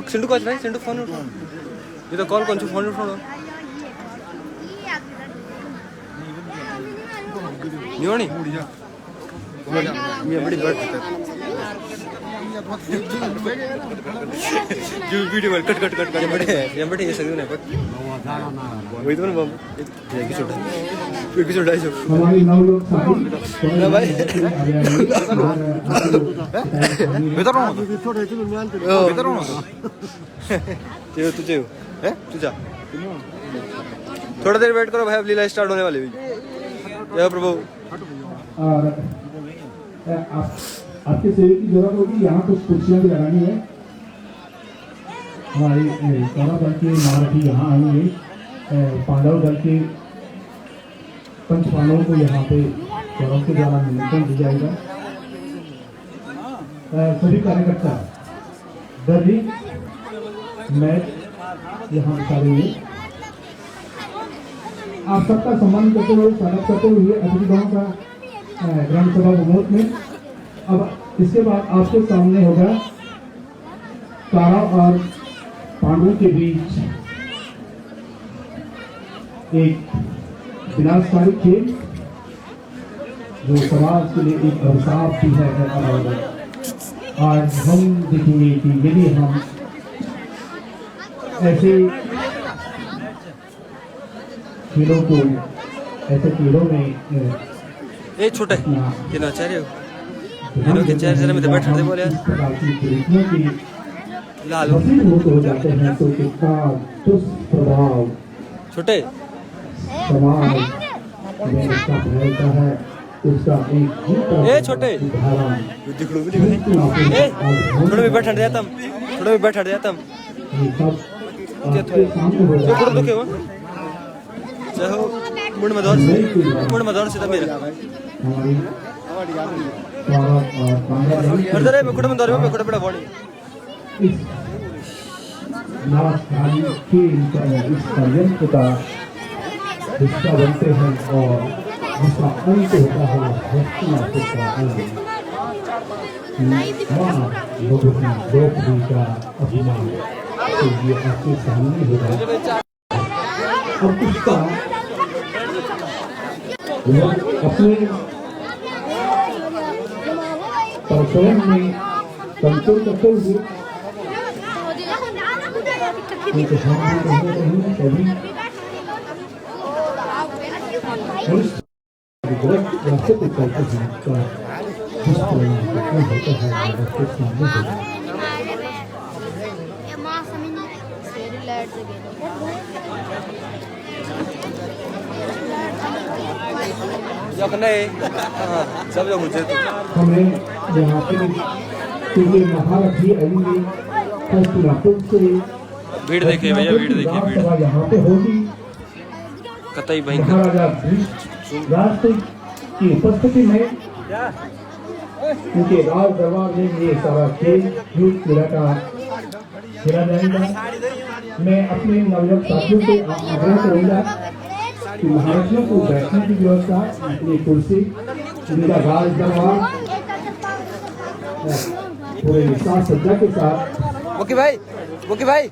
सिंधु को भाई सिंधु फोन उठा ये तो कॉल कौन सी फोन उठाओ नहीं होनी ये बड़ी बात जो वीडियो में कट बड़े ये बड़े ये सही नहीं बट वही तो ना बम एक छोटा है जो हमारी नवलोक साथी ना भाई बेटर हो ये तुझे है तुझा थोड़ा देर वेट करो भाई अब लीला स्टार्ट होने वाली है जय प्रभु और आपके सेवे की जरूरत होगी यहाँ कुछ कुर्सियाँ भी लगानी है हमारी कौरव दल के महारथी यहाँ आएंगे पांडव दल के पंच पांडवों को यहाँ पे कौरव के द्वारा निमंत्रण दिया जाएगा सभी कार्यकर्ता दर्जी मैच यहाँ उतारेंगे आप सबका सम्मान करते हुए स्वागत करते हुए अतिथिगणों का ग्राम सभा भवन में अब इसके बाद आपके सामने होगा कौरव और पांडवों के बीच एक विनाशकारी खेल जो समाज के लिए एक अभिशाप भी है और आज हम देखेंगे कि यदि हम ऐसे खेलों को ऐसे खेलों में ए छोटे ये ना चाह रहे हो ये लोग के चेहरे में बैठ रहे बोले लाल हो जाते हैं तो कितना दुष्प्रभाव छोटे समाज में इसका फैलता है उसका एक ए छोटे दिखड़ो भी ए थोड़ा भी बैठ जाता हम थोड़ा भी बैठ जाता हम ये थोड़ा दुखे हो चाहो मुड़ मदौर से मेरा अरे मैं कुड़ में दौर में कुड़ बड़ा बॉडी इस नाशकारी इसका यंत्र का हिस्सा बनते हैं और जिसका अंत होता है हस्तिनापुर का अंत लोगों का अपमान तो ये आपके सामने होगा और उसका अपने परफॉर्म में कंट्रोल करते हुए उनके सामने कभी रास्ते पे चलते हैं का जिस परिणाम होता है रास्ते सामने होता है सब लोग मुझे हमें यहाँ पे क्योंकि महारथी आएंगे हस्तिनापुर से भीड़ देखिए भैया भीड़ देखिए भीड़ यहाँ पे होगी कतई भयंकर महाराजा राष्ट्र की उपस्थिति में क्योंकि राज दरबार में ये सारा खेल युद्ध खेला जाएगा मैं अपने नवयुवक साथियों से आग्रह करूंगा कि महारथियों को बैठने की व्यवस्था अपनी कुर्सी जिनका राज दरबार पूरे साज सज्जा के साथ मुखी भाई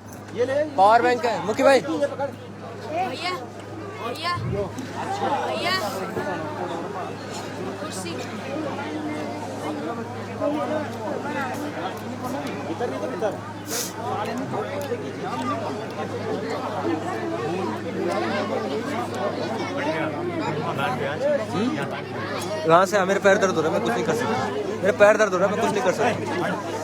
पावर बैंक है मुखी भाई यहाँ से मेरे पैर दर्द हो रहा है मैं कुछ नहीं कर सकता मेरे पैर दर्द हो रहा है मैं कुछ नहीं कर सकता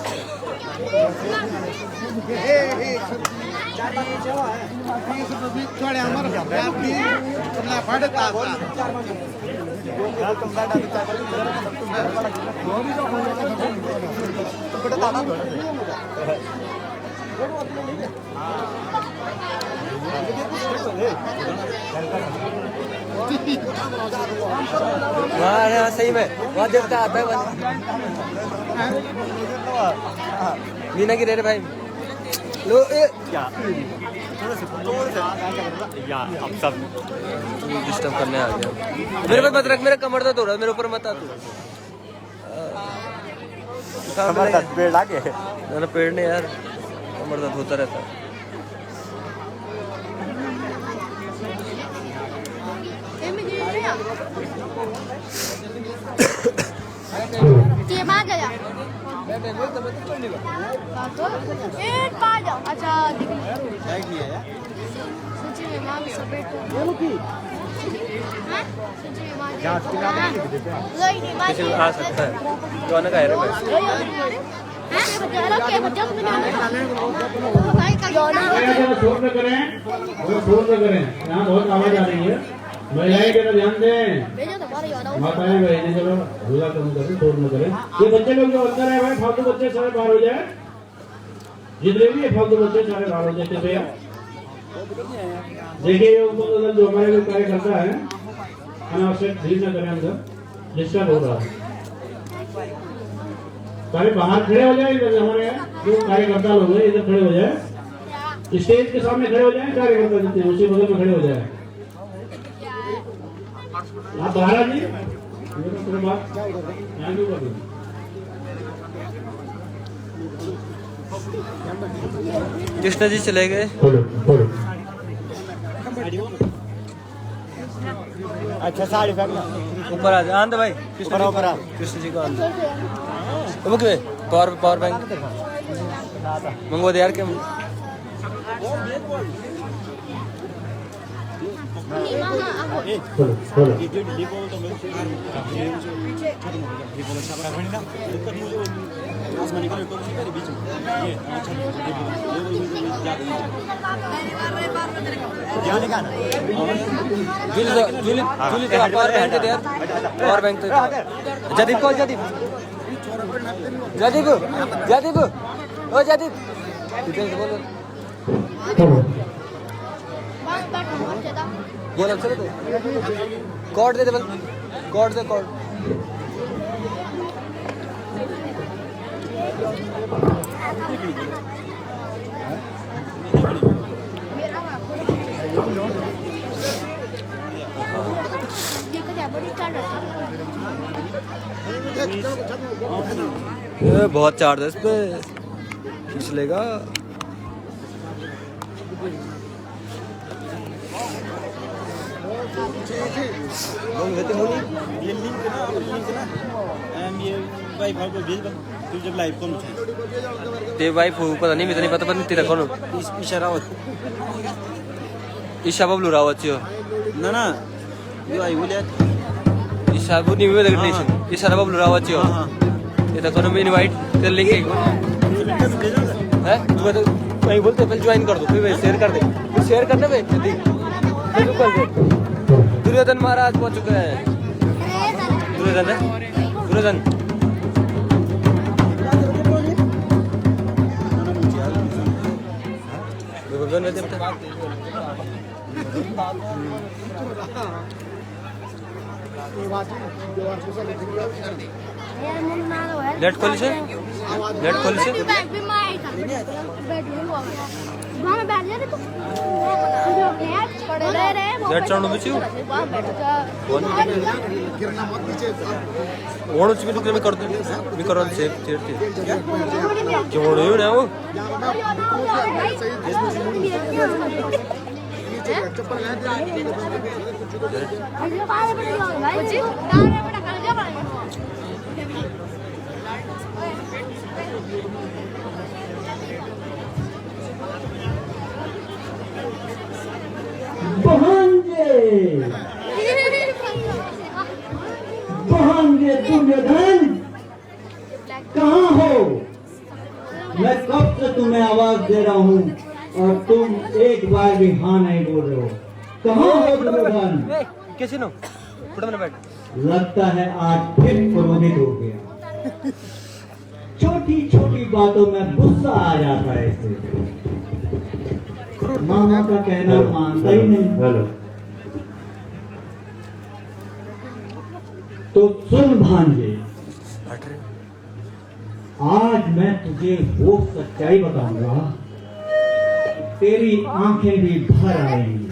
वहाँ सही में वहाँ देवता आता है मीना की रे भाई लो अब सब डिस्टर्ब करने आ गया मेरे पे मत रख मेरा कमर दर्द हो रहा है मेरे ऊपर मत आ तू पेड़ आगे पेड़ नहीं यार कमर दर्द होता रहता है। अच्छा किसी को खा सकता है जो आने का है रे भाई। शोर न करें, शोर न करें, यहाँ बहुत आवाज आ रही है। महिलाएं जरा ध्यान दें, माताएं बहनें जरा हल्ला कम करें, शोर न करें। ये बच्चे लोग जो अंदर है भाई, फालतू बच्चे सारे बाहर हो जाए। जितने भी है फालतू बच्चे सारे बाहर हो जाते भैया। देखिए ये जो हमारे जो कार्यकर्ता है अनावश्यक भीड़ न करें, अंदर डिस्टर्ब हो रहा है। सारे बाहर खड़े हो जाए, इधर हमारे जो कार्यकर्ता लोग हैं इधर खड़े हो जाए, स्टेज के सामने खड़े हो जाए। कार्यकर्ता जितने उसी बगल में खड़े हो जाए। आप बाहर आ जाइए, थोड़ी बात यहाँ क्यों कर रहे हैं? कृष्णा जी चले गए। अच्छा साड़ी फेंकना ऊपर आ जा, आंद भाई कृष्ण जी को आंद। पावर बैंक मंगवा दे यार के पावर बैंक दे यार, पावर बैंक जदीप कॉल जदीप ओ जदीप बोल चलो तो कॉर्ड दे बल कॉर्ड दे कॉर्ड बहुत चार्ज है इस पे, खींच लेगा। ये लिंक ना ये वाइफ को भेज दो तू जब लाइव कौन है ते वाइफ पता नहीं, मुझे नहीं पता, पर तेरा कौन ईशा रावत ईशा बबलू रावत यो ना ना यो आई बोले ईशा वो नहीं हुए नहीं ईशा बबलू रावत यो ये तो कौन भी इनवाइट तेरे लिंक है तू तो कहीं बोलते पहले ज्वाइन कर दो, फिर शेयर कर दे, फिर शेयर करने पे जल्दी कर दे। दुर्योधन महाराज पहुंच चुके हैं। दुर्योधन है दुर्योधन नेट खोली से नेट चालू में छियो ओण उच में टुकड़े में कर दो मी करो सेव चेड़ते क्यों ओण हो ना वो बहनगे दुर्योधन कहाँ हो? मैं कब से तुम्हें आवाज दे रहा हूँ और तुम एक बार भी हाँ नहीं बोल रहे हो। कहाँ हो दुर्योधन? कैसे नो फुटबॉल में बैठ लगता है आज फिर क्रोधित हो गया। छोटी छोटी बातों में गुस्सा आ जाता है इसे। मामा का कहना मानता ही नहीं। तो सुन भांजे, आज मैं तुझे वो सच्चाई बताऊंगा, तेरी आंखें भी भर आएंगी।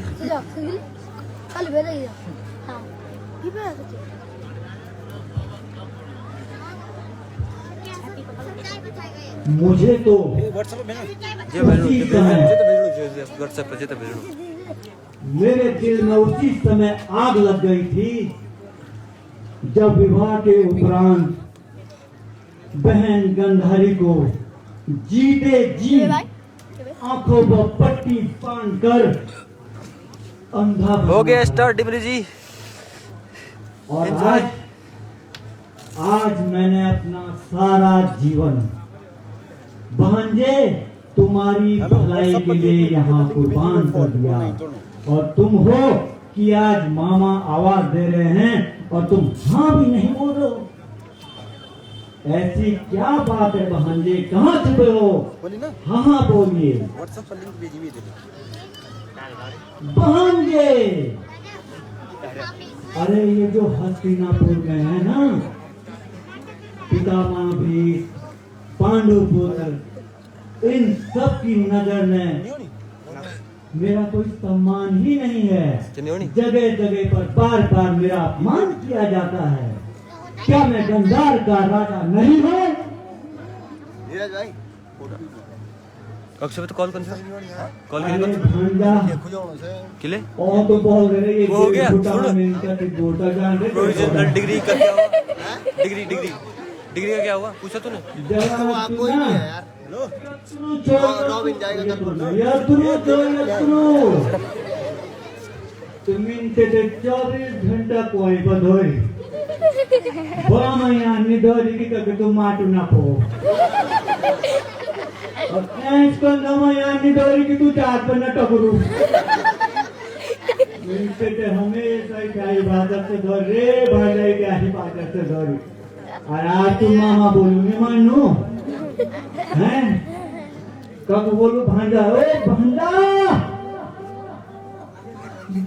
मुझे तो व्हाट्सएप पे भेजना जे भेजो उसी जे समय भेजो व्हाट्सएप पे जे भेजो मेरे दिल में उसी समय आग लग गई थी जब विवाह के उपरांत बहन गंधारी को जीते जी आंखों पर पट्टी बांधकर अंधा हो गया स्टार्ट डिमरी जी और आज मैंने अपना सारा जीवन भांजे तुम्हारी भलाई के लिए यहाँ कुर्बान कर दिया और तुम हो कि आज मामा आवाज दे रहे हैं और तुम हाँ भी नहीं बोल रहे हो। ऐसी क्या बात है भांजे, कहाँ छुपे हो? बोली ना हाँ हाँ बोलिए व्हाट्सएप पर लिंक भेजी हुई थी भांजे। अरे ये जो हस्तिनापुर में है ना, पितामह भी पांडु पुत्र, इन सब की नजर में मेरा कोई सम्मान ही नहीं है। जगह जगह पर बार बार मेरा अपमान किया जाता है। क्या मैं गंधार का राजा नहीं हूँ? नीरज भाई अक्षय तो कॉल कौन सा कॉल अरे किया भांजा किले और तो बोल रहे ये वो हो गया, गोटा छोड़ो। में इनका तो गोटा जान रहे प्रोविजनल डिग्री का क्या हुआ डिग्री डिग्री डिग्री का क्या हुआ पूछा तूने जरा कोई नहीं है यार रॉबिन जाएगा यार तुम्ही ते 24 घंटा कोई बधोई बामया निधोरी की कभी तुम माटू ना पो और ऐस को नमया निधोरी की तू चाट पर न टकरू मिलते ते हमेशा क्या इबादत से धोर रे भाई क्या इबादत से धोरी और आज तुम मामा बोलू नहीं मानू हैं कब बोलू भांजा ओ भांजा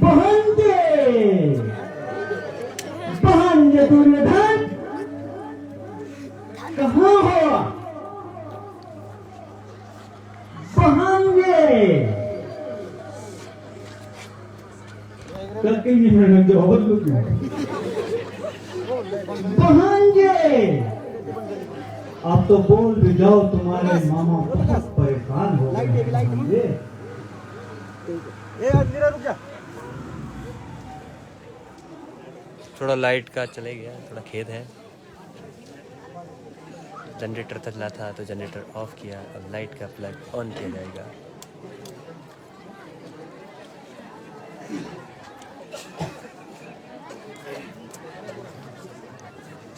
भांजे भांजे दुर्योधन कहाँ हो भांजे कल कहीं नहीं मिलने जो हो भांजे अब तो बोल भी जाओ, तुम्हारे मामा बहुत परेशान हो गए हैं। रुक जा थोड़ा लाइट का चले गया थोड़ा खेद है जनरेटर चला था तो जनरेटर ऑफ किया अब लाइट का प्लग ऑन किया जाएगा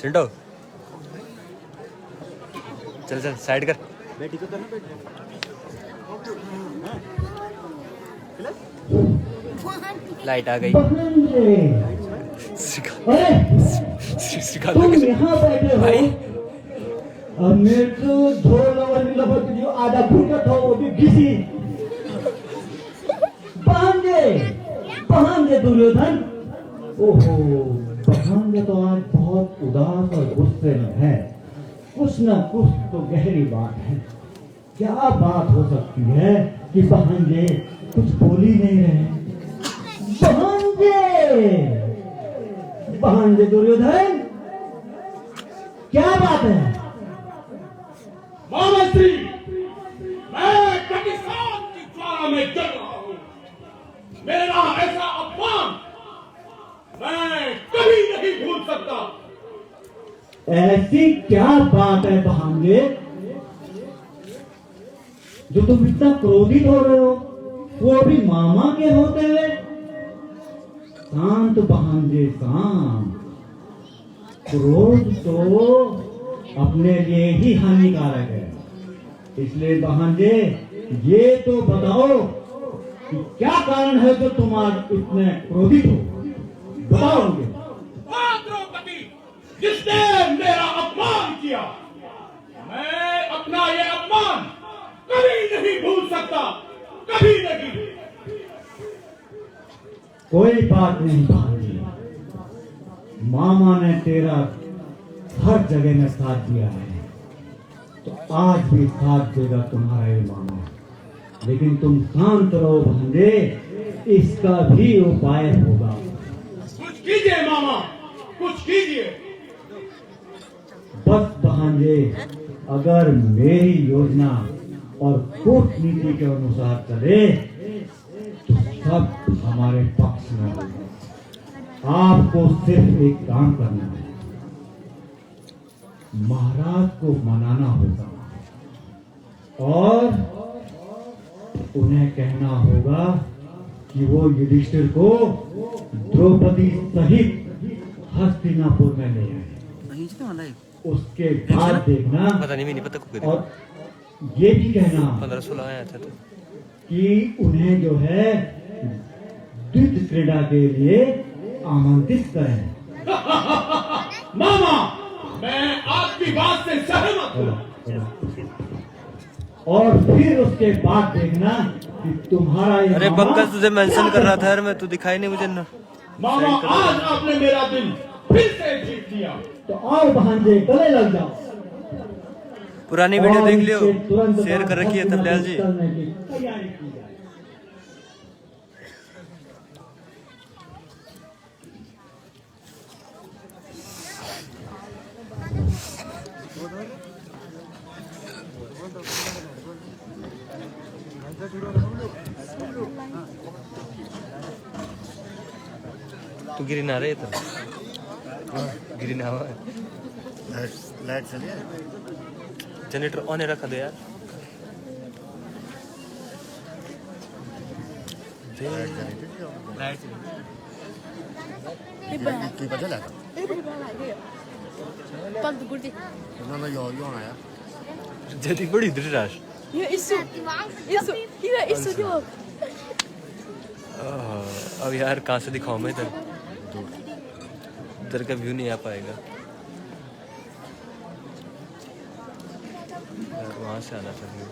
चिंटो चल चल साइड कर बेटी को करना बेटी लाइट आ गई भांजे, सिखा अरे सिखा तुम दो यहाँ बैठे हो भाई और मेरे को ढोल और लपट जो आधा घंटा था वो भी घिसी भांजे भांजे दुर्योधन। ओहो भांजे तो आज बहुत उदास और गुस्से में है। कुछ न कुछ तो गहरी बात है। क्या बात हो सकती है कि भांजे कुछ बोल ही नहीं रहे? भांजे दुर्योधन क्या बात है? मामा श्री, मैं कटिसान की ज्वाला में जल रहा हूं। मेरा ऐसा अपमान मैं कभी नहीं भूल सकता। ऐसी क्या बात है भांजे जो तुम इतना क्रोधित हो रहे हो, वो भी मामा के होते हुए? शांत भांजे शांत, क्रोध तो अपने लिए ही हानिकारक है। इसलिए भांजे ये तो बताओ कि क्या कारण है जो तुम आज इतने क्रोधित हो? बताओ मुझे। द्रौपदी जिसने मेरा अपमान किया, मैं अपना ये अपमान कभी नहीं भूल सकता, कभी नहीं। कोई बात नहीं भांजे, मामा ने तेरा हर जगह में साथ दिया है तो आज भी साथ देगा तुम्हारा ये मामा। लेकिन तुम शांत रहो भांजे, इसका भी उपाय होगा। कुछ कीजिए मामा, कुछ कीजिए। बस भांजे अगर मेरी योजना और कूटनीति के अनुसार चले तो सब हमारे पक्ष में होगा। आपको सिर्फ एक काम करना है, महाराज को मनाना होगा और उन्हें कहना होगा कि वो युधिष्ठिर को द्रौपदी सहित हस्तिनापुर में ले आए। उसके बाद देखना, पता नहीं पता को और ये भी कहना 15-16 आया था तो कि उन्हें जो है युद्ध क्रीड़ा के लिए आमंत्रित करें। मामा, मैं आपकी बात से सहमत हूँ। और फिर उसके बाद देखना कि तुम्हारा ये अरे मामा पंकज तुझे मेंशन कर रहा था यार, मैं तू दिखाई नहीं मुझे ना। मामा, आज आपने मेरा दिल फिर से जीत लिया। तो और भांजे गले लग जाओ। पुरानी वीडियो और देख लियो, इसके तुरंत शेयर कर रखी है बाद तबल्याल जी। चलने की तैयारी की जाए। तू गिरी ना रहे तो गिरी ना हुआ। लाइट चलिए, जनरेटर ऑन रखा दे यार। की बदल है उन्होंने यो आया जल्दी बड़ी धृतराज। अब यार कहाँ से दिखाऊं मैं इधर, इधर का व्यू नहीं आ पाएगा यार, वहां से आना था व्यू।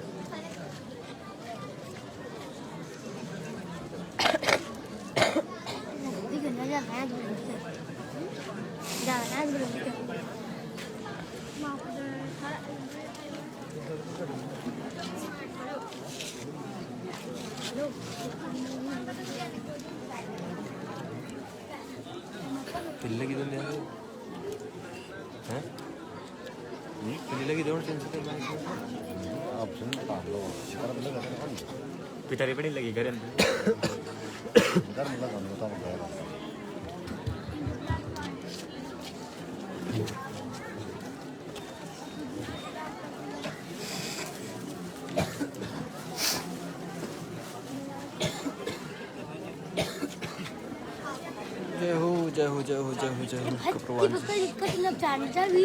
पिल्ले की दुनिया है हैं? पिल्ले की दौड़ चल सकते हैं ऑप्शन पार लो कर मतलब पिटारी पड़ी लगी घर अंदर। कर मतलब हम बता रहे जय हो जय हो जय हो जय हो जय हो कप्रवान जी।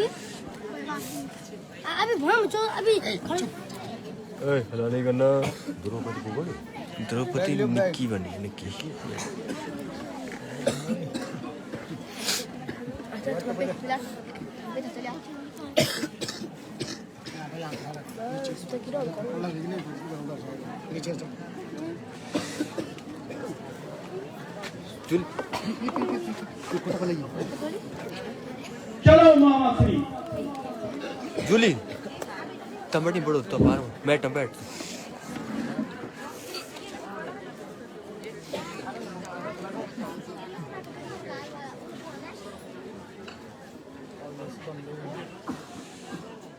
अभी भम चो अभी ओए हला नहीं करना। द्रौपदी को बोल द्रौपदी निक्की बनी निक्की। चल चलो मामा श्री, जूली टमाटी बड़ो तो पारो मैं टमाट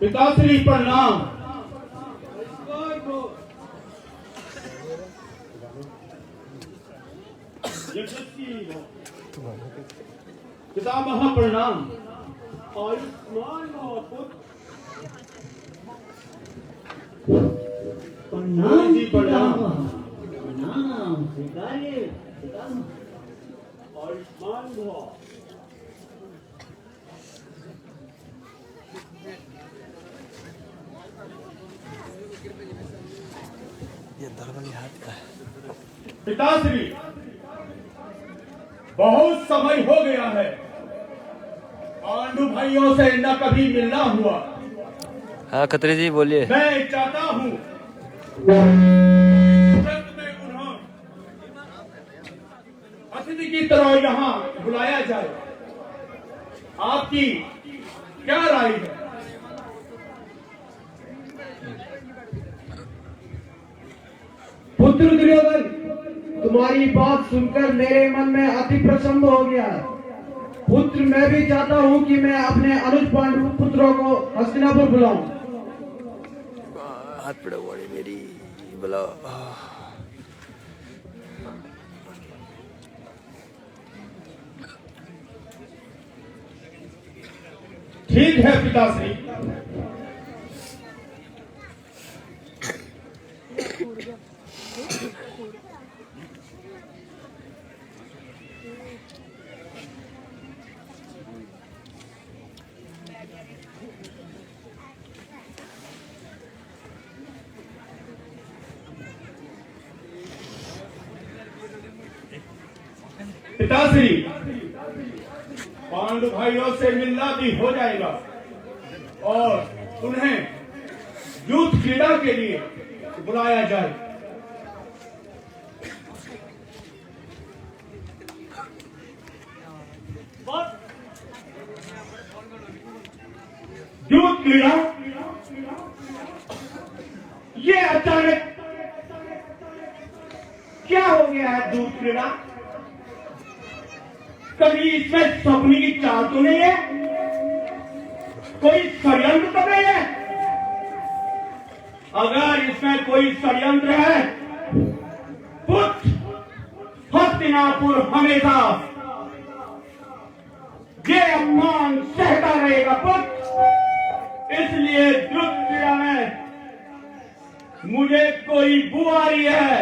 पिताश्री प्रणाम। पितामह प्रणाम। आयुष्मान भव पुत्र। प्रणाम जी, प्रणाम। प्रणाम स्वीकारिए। आयुष्मान भव। ये दरवाजे हाथ का है। पिताश्री, बहुत समय हो गया है, पांडु भाइयों से न कभी मिलना हुआ। हाँ खतरे जी बोलिए। मैं चाहता हूँ तुरंत में उन्हें अतिथि की तरह यहाँ बुलाया जाए। आपकी क्या राय है? पुत्र दुर्योधन, तुम्हारी बात सुनकर मेरे मन में अति प्रसन्न हो गया। पुत्र, मैं भी चाहता हूँ कि मैं अपने अनुज पांडु पुत्रों को हस्तिनापुर बुलाऊं। हाथ पड़ा हुआ है मेरी बोला। ठीक है पिताश्री, पिताश्री पांडु भाइयों से मिलना भी हो जाएगा और उन्हें युद्ध क्रीड़ा के लिए बुलाया जाए। युद्ध क्रीड़ा ये अचानक क्या हो गया है? युद्ध क्रीड़ा कभी इसमें सपने की चाल तो नहीं है? कोई षड्यंत्र तो नहीं है? अगर इसमें कोई षड्यंत्र है, पुत्र हस्तिनापुर हमेशा ये अपमान सहता रहेगा पुत्र। इसलिए युद्ध क्रीड़ा में मुझे कोई बुआरी है,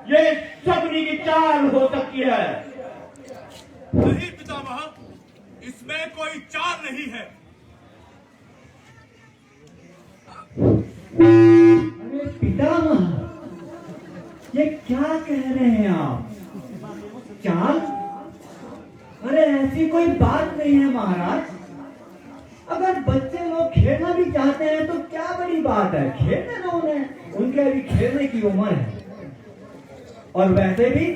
ये सपने की चाल हो सकती है। नहीं पितामह, इसमें कोई चाल नहीं है। अरे पितामह, ये क्या कह रहे हैं आप? चाल? अरे ऐसी कोई बात नहीं है महाराज। अगर बच्चे लोग खेलना भी चाहते हैं तो क्या बड़ी बात है, खेलने दो उन्हें, उनके अभी खेलने की उम्र है। और वैसे भी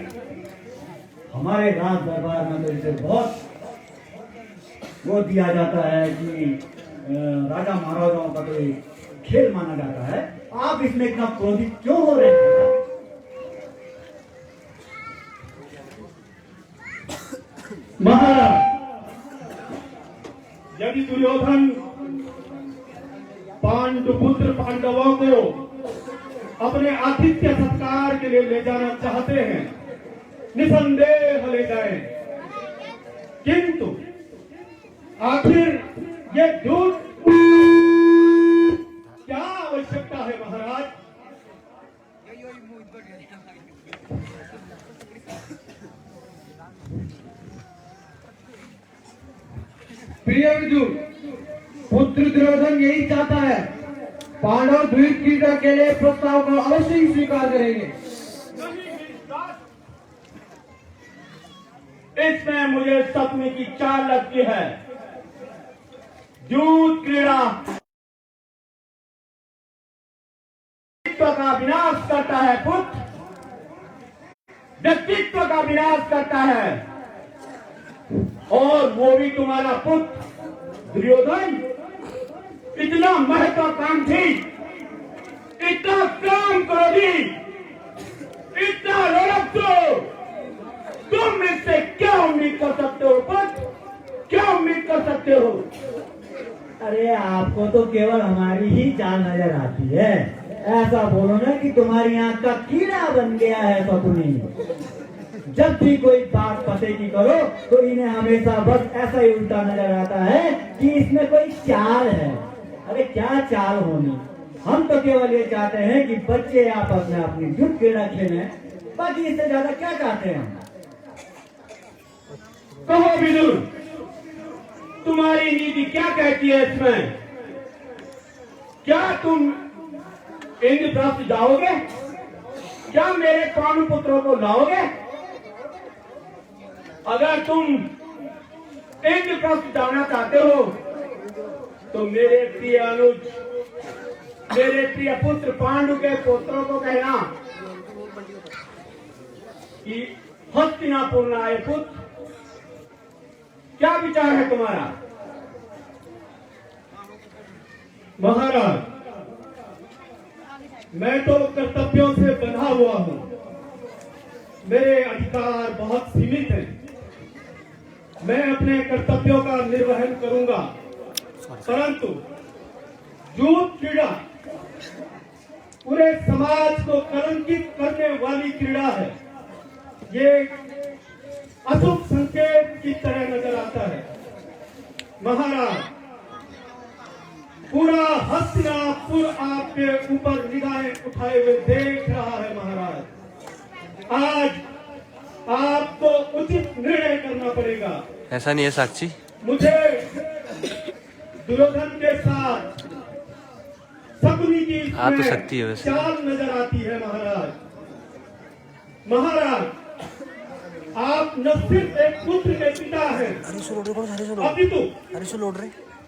हमारे राज दरबार में तो इसे बहुत वो दिया जाता है कि राजा महाराजाओं का तो खेल माना जाता है। आप इसमें इतना क्रोधित क्यों हो रहे हैं? महाराज, यदि दुर्योधन पांडुपुत्र पांडवों को अपने आतिथ्य सत्कार के लिए ले जाना चाहते हैं, निसंदेह ले जाएं, किंतु आखिर ये दूत क्या आवश्यकता है महाराज? प्रिय अर्जुन, पुत्र दुर्योधन यही चाहता है। पांडव द्वीप क्रीड़ा के लिए प्रस्ताव को अवश्य ही स्वीकार करेंगे। इसमें मुझे सपने की चाल लगती है। युद्ध क्रीड़ा व्यक्तित्व का विनाश करता है पुत्र, व्यक्तित्व का विनाश करता है। और वो भी तुम्हारा पुत्र दुर्योधन इतना महत्वाकांक्षी, इतना काम क्रोधी, इतना लड़कतो, तुम इससे क्या उम्मीद कर सकते हो पुत्र? क्या उम्मीद कर सकते हो? अरे आपको तो केवल हमारी ही चाल नजर आती है। ऐसा बोलो ना कि तुम्हारी आंख का कीड़ा बन गया है शकुनी। जब भी कोई बात पते की करो तो इन्हें हमेशा बस ऐसा ही उल्टा नजर आता है कि इसमें कोई चाल है। अरे क्या चाल होनी, हम तो केवल ये चाहते हैं कि बच्चे आपस में अपनी युद्ध क्रीड़ा खेलें, बाकी इससे ज्यादा क्या चाहते हैं हम? कहो विदुर, तुम्हारी नीति क्या कहती है इसमें? क्या तुम इंद्रप्रस्थ जाओगे? क्या मेरे पांडुपुत्रों को लाओगे? अगर तुम इंद्रप्रस्थ जाना चाहते हो तो मेरे प्रिय अनुज, मेरे प्रिय पुत्र पांडु के पुत्रों को कहना कि हस्तिनापुर में आए पुत्र। क्या विचार है तुम्हारा? महाराज, मैं तो कर्तव्यों से बंधा हुआ हूं, मेरे अधिकार बहुत सीमित हैं। मैं अपने कर्तव्यों का निर्वहन करूंगा, परंतु युद्ध क्रीड़ा पूरे समाज को कलंकित करने वाली क्रीड़ा है। ये अशुभ संकेत की तरह नजर आता है। महाराज, पूरा हस्तिनापुर आपके ऊपर निगाहें उठाए हुए देख रहा है। महाराज, आज आपको उचित निर्णय करना पड़ेगा। ऐसा नहीं है साक्षी, मुझे दुर्योधन के साथ शकुनी की आ तो सकती है वैसे। चाल नजर आती है। महाराज, महाराज, आप न सिर्फ एक पुत्र के पिता हैं, अपितु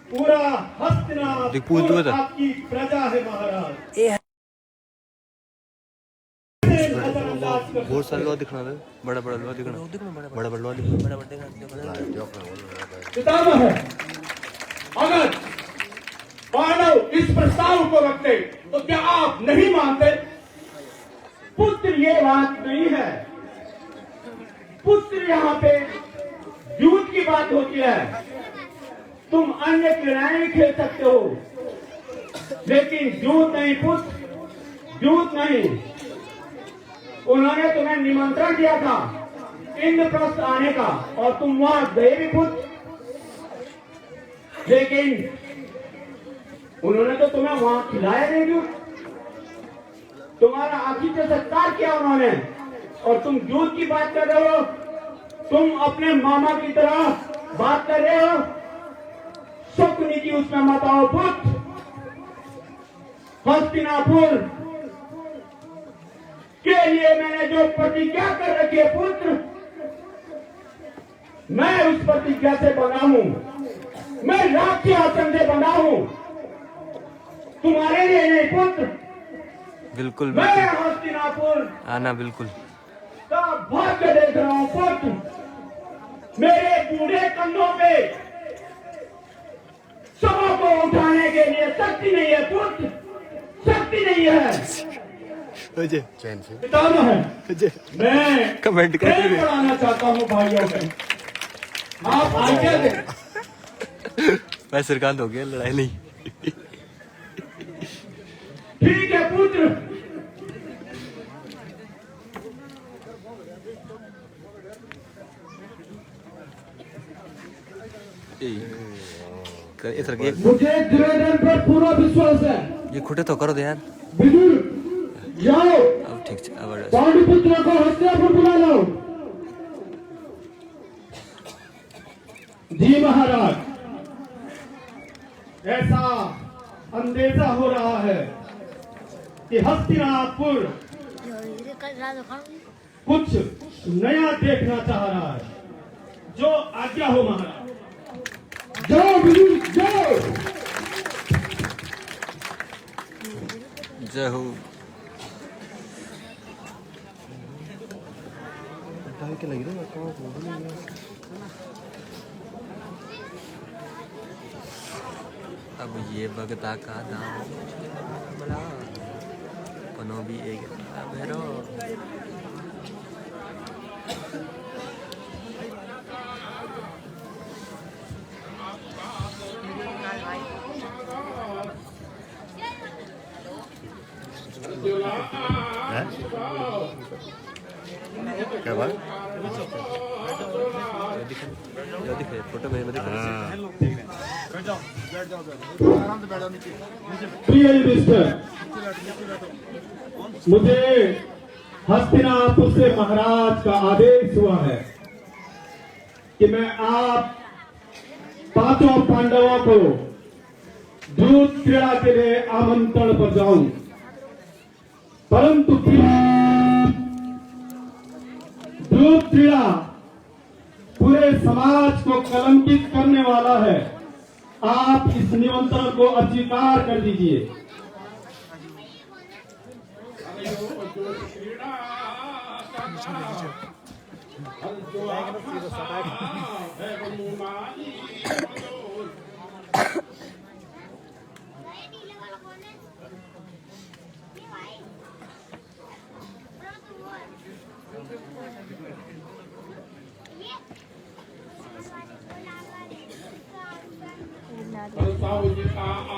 पूरा हस्तिनापुर आपकी प्रजा है। महाराज, बहुत सारे लोग दिखना था, बड़ा बड़ा लोग दिखना, बड़ा बड़ा लोग दिखना। पितामह है, अगर पांडव इस प्रस्ताव को रखते तो क्या आप नहीं मानते? पुत्र ये बात नहीं है। पुत्र यहाँ पे युद्ध की बात होती है। तुम अन्य क्रीड़ाएं खेल सकते हो, लेकिन युद्ध नहीं पुत्र, युद्ध नहीं। उन्होंने तुम्हें निमंत्रण दिया था इंद्रप्रस्थ आने का और तुम वहां गए भी पुत्र, लेकिन उन्होंने तो तुम्हें वहां खिलाया नहीं। युद्ध तुम्हारा आखिर से सत्कार किया उन्होंने, और तुम युद्ध की बात कर रहे हो। तुम अपने मामा की तरह बात कर रहे हो। शकुनी की उसमें मत आओ पुत्र। हस्तिनापुर के लिए मैंने जो प्रतिज्ञा कर रखी है पुत्र, मैं उस प्रतिज्ञा से बना हूं। मैं राज्य आसन से बना हूं, तुम्हारे लिए नहीं पुत्र। बिल्कुल मैं हस्तिनापुर आना बिल्कुल का भाग्य देख रहा हूं पुत्र। मेरे बूढ़े कंधों पे सभा को उठाने के लिए शक्ति नहीं है पुत्र, शक्ति नहीं है। चैन से पितामह है, मैं कमेंट करके प्रेम बढ़ाना चाहता हूं भाइयों में। आप आज्ञा दें। मैं श्रीकांत हो गया, लड़ाई नहीं। ठीक है पुत्र। मुझे दुर्योधन पर पूरा विश्वास है। ये खुटे तो करो दे यार। विदुर, जाओ अब ठीक है, अब पांडुपुत्र को हस्तिनापुर बुला लो। जी महाराज, ऐसा अंदेशा हो रहा है कि हस्तिनापुर कुछ नया देखना चाह रहा है। जो आज्ञा हो महाराज। जाओ विदुर, जाओ। जय हो। अब ये भगता का दाम बड़ा पनो भी एक भैरो। क्या बात? दिखे फोटो में दिखे। प्रिय युधिष्ठिर, मुझे हस्तिनापुर से महाराज का आदेश हुआ है कि मैं आप पांचों पांडवों को दूत क्रीड़ा के लिए आमंत्रण पर जाऊं, परंतु दूत क्रीड़ा पूरे समाज को कलंकित करने वाला है। आप इस निमंत्रण को अस्वीकार कर दीजिए।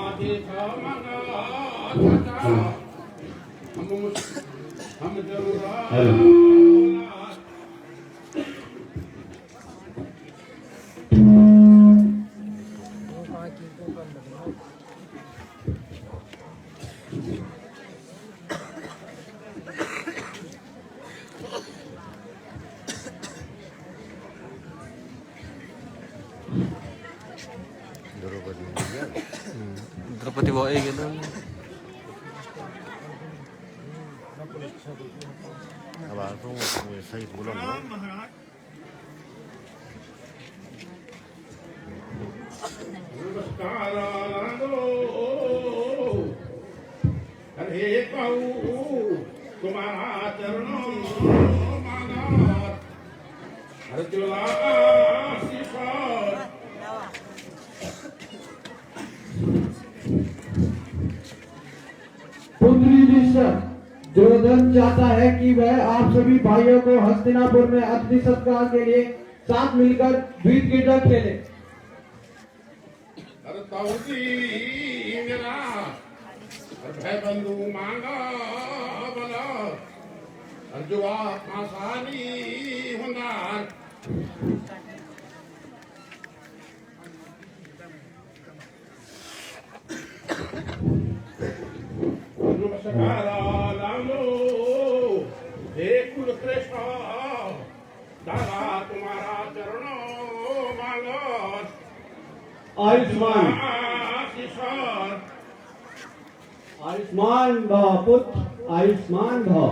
आदेश द्रौपदी वो एक ना अब आता हूँ सही बोला ना नमस्कार अरे कहू तुम्हारा चरणों माना अर्जुला दुर्योधन चाहता है कि वह आप सभी भाइयों को हस्तिनापुर में अतिथि सत्कार के लिए साथ मिलकर द्वीप क्रीड़ा खेले। मेरा भय बंधु मांगा बला अर्जुआ आसानी हुनार तुम्हारा चरणों मांगो आयुष्मान आयुष्मान भव पुत्र आयुष्मान भव।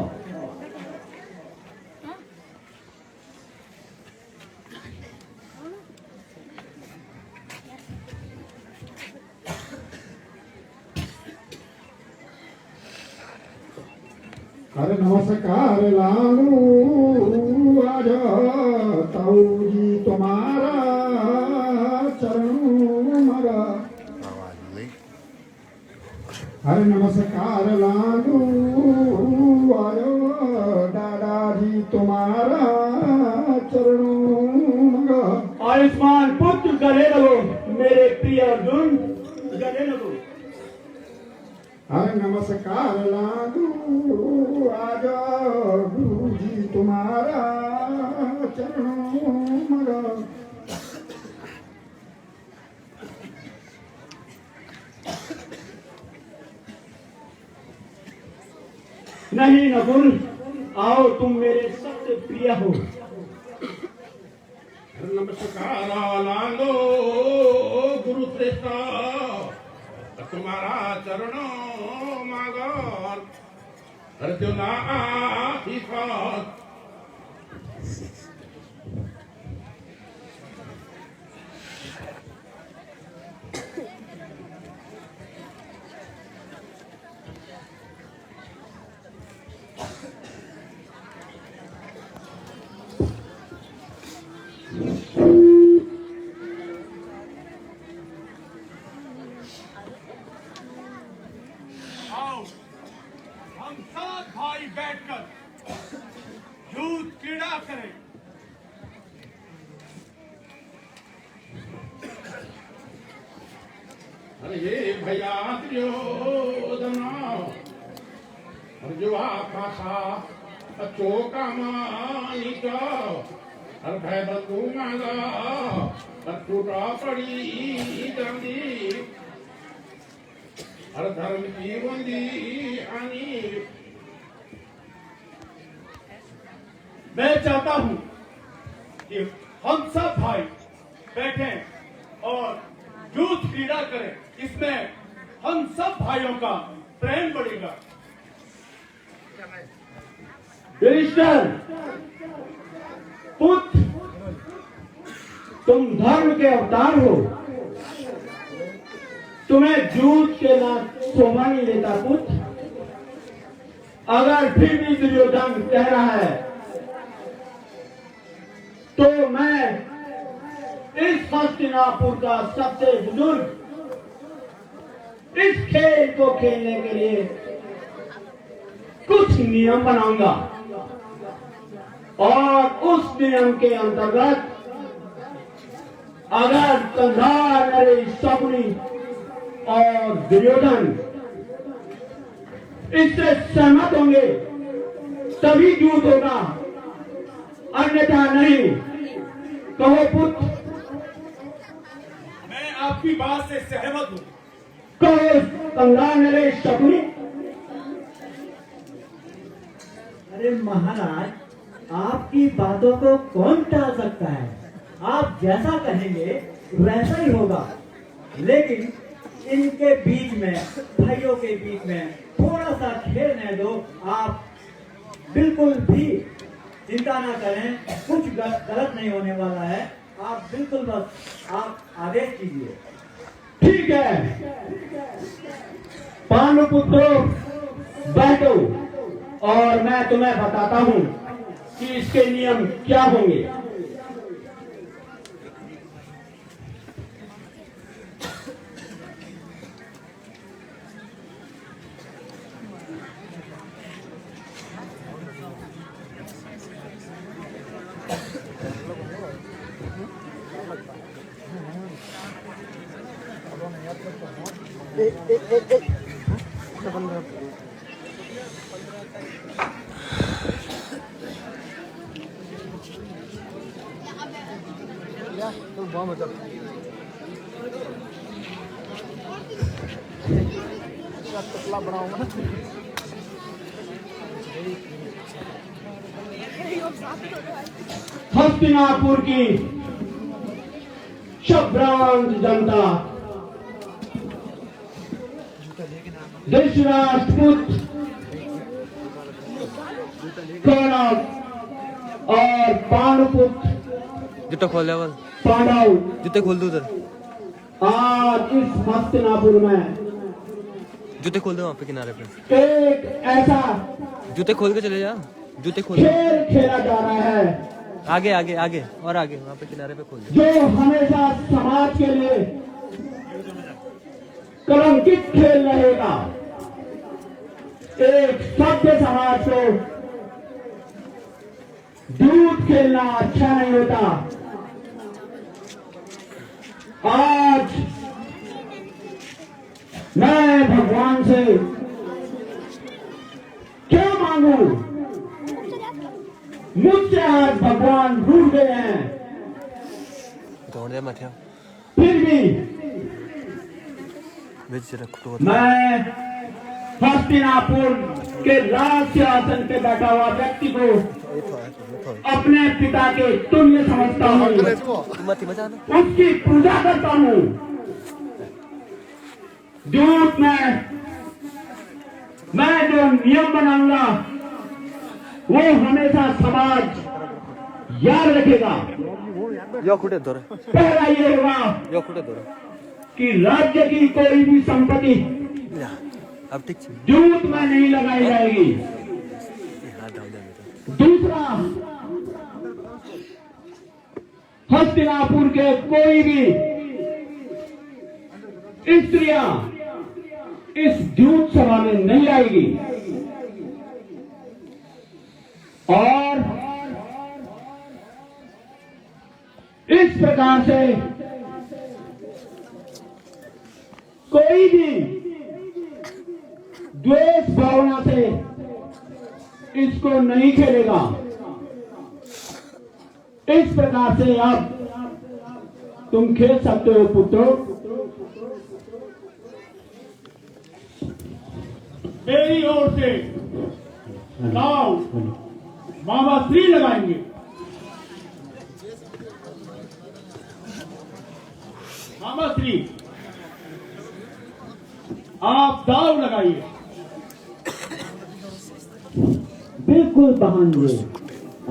अरे नमस्कार लालू आज ताऊ जी तुम्हारा चरणों मगा। आवाज नहीं अरे नमस्कार लालू आज दादाजी तुम्हारा चरणों मगा। आयुष्मान पुत्र गले लगो मेरे प्रिय अर्जुन गले लगो। अरे नमस्कार लालू आज गुरु जी तुम्हारा चरणों मगा। नहीं नकुल आओ तुम मेरे सबसे प्रिय हो। नमस्कार लालो गुरु श्रेष्ठ तुम्हारा चरणों मांगो अर्जुना आशीर्वाद। आओ हम सात भाई बैठकर युद्ध क्रीड़ा करें। अरे ये भैया दुर्योधन अर्जुआ खासा चौका मानी का हर भय बंधु मांगा टूटा पड़ी जल्दी हर धर्म की बंदी आनी। मैं चाहता हूं कि हम सब भाई बैठें और युद्ध क्रीड़ा करें। इसमें हम सब भाइयों का प्रेम बढ़ेगा। युधिष्ठिर पुत्र तुम धर्म के अवतार हो। तुम्हें झूठ के नाम शोभा नहीं लेता पुत्र। अगर फिर भी दुर्योधन कह रहा है तो मैं इस हस्तिनापुर का सबसे बुजुर्ग इस खेल को खेलने के लिए कुछ नियम बनाऊंगा और उस नियम के अंतर्गत अगर कंधार नरेश शकुनी और दुर्योधन इससे सहमत होंगे तभी युद्ध होगा, अन्यथा नहीं। कहो पुत्र। मैं आपकी बात से सहमत हूँ। कहो कंगाल नरेश शकुनी। अरे महाराज, आपकी बातों को कौन टाल सकता है? आप जैसा कहेंगे वैसा ही होगा। लेकिन इनके बीच में, भाइयों के बीच में थोड़ा सा खेलने दो। आप बिल्कुल भी चिंता ना करें, कुछ गलत नहीं होने वाला है। आप बिल्कुल बस आप आदेश कीजिए। ठीक है पांडुपुत्रों, बैठो और मैं तुम्हें बताता हूं कि इसके नियम क्या होंगे। हस्तिनापुर की शब्रांत जनता धृतराष्ट्रपुत्र कौरव और पांडुपुत्र जूता खोल ले वाल, पांडव जूते खोल दो उधर, आज इस हस्तिनापुर में जूते खोल दो वहाँ पे किनारे पे, एक ऐसा जूते खोल के चले जा, जूते खोल। खेल खेला जा रहा है आगे आगे आगे और आगे वहाँ पे किनारे पे खोल दो। जो हमेशा समाज के लिए कलंकित खेल रहेगा। एक सभ्य समाज को दूध खेलना अच्छा नहीं होता। आज मैं भगवान से क्या मांगू? मुझसे आज भगवान रूठ गए हैं। दौड़ दे मत फिर भी रखो। मैं हस्तिनापुर के राज सिंहासन पे बैठा हुआ व्यक्ति को अपने पिता के तुल्य समझता हूँ, उसकी पूजा करता हूँ। दूत में मैं जो नियम बनाऊंगा वो हमेशा समाज याद रखेगा। पहला ये होगा कि राज्य की कोई भी संपत्ति अब ठीक दूत में नहीं लगाई जाएगी। दूसरा, हस्तिनापुर के कोई भी स्त्रियां इस दूत सभा में नहीं आएगी। और इस प्रकार से कोई भी द्वेष भावना से इसको नहीं खेलेगा। इस प्रकार से आप तुम खेल सकते हो पुत्रों। मेरी ओर से दाव मामा श्री लगाएंगे। मामा श्री आप दाव लगाइए। बिल्कुल बहानगे।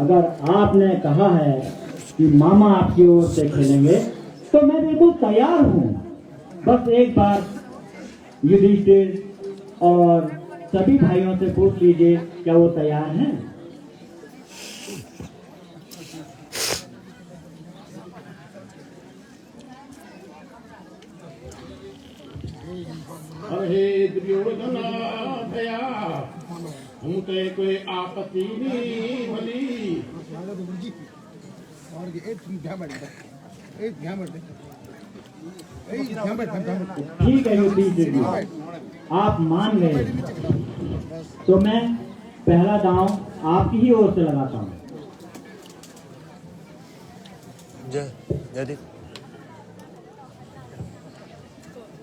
अगर आपने कहा है कि मामा आपकी ओर से खेलेंगे तो मैं बिल्कुल तैयार हूँ। बस एक बार युधिष्ठिर और सभी भाइयों से पूछ लीजिए क्या वो तैयार हैं। अरे दुर्योधन भया हूँ तो कोई आपत्ति नहीं भली। ठीक है युधिष्ठिर जी, आप मान गए। तो मैं पहला दांव आपकी ही ओर से लगाता हूँ। जय जयदीप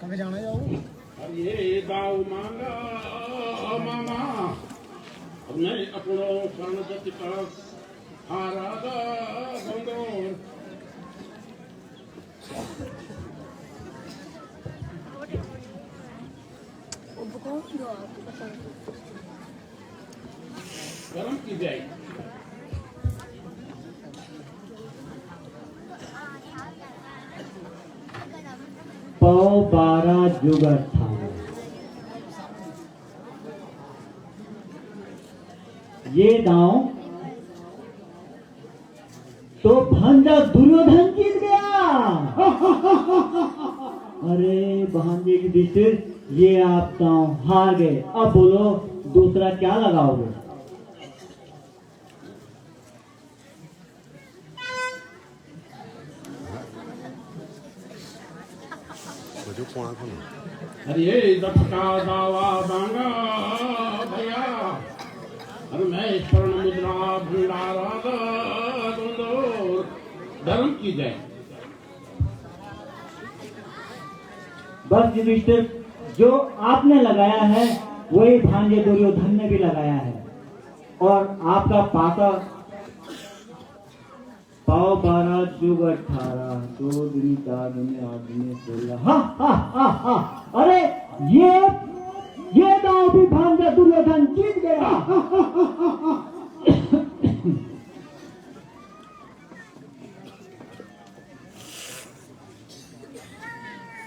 अब ये दाव मांगा मामा, अब मैं अपनो शरण गति का हारा बंदोर। गरम की जाए पौ 12 जुग 18। ये दांव तो भांजा दुर्योधन जीत गया। अरे भांजे की दृष्टि, ये आप दांव हार गए। अब बोलो दूसरा क्या लगाओगे? बजो कोणा कोण अरे दक्षका दावा बांगा भैया, अरे मैं स्वर्ण मुद्रा भंडारा धर्म की जाए। बस युधिष्ठिर, जो आपने लगाया है वही भांजे दुर्योधन ने भी लगाया है, और आपका पाका पाव 12 जुग 18, 2 दूनी 4 दूनी 8 दूनी 16। हाँ। अरे ये दांव भी भांजा दुर्योधन जीत गया।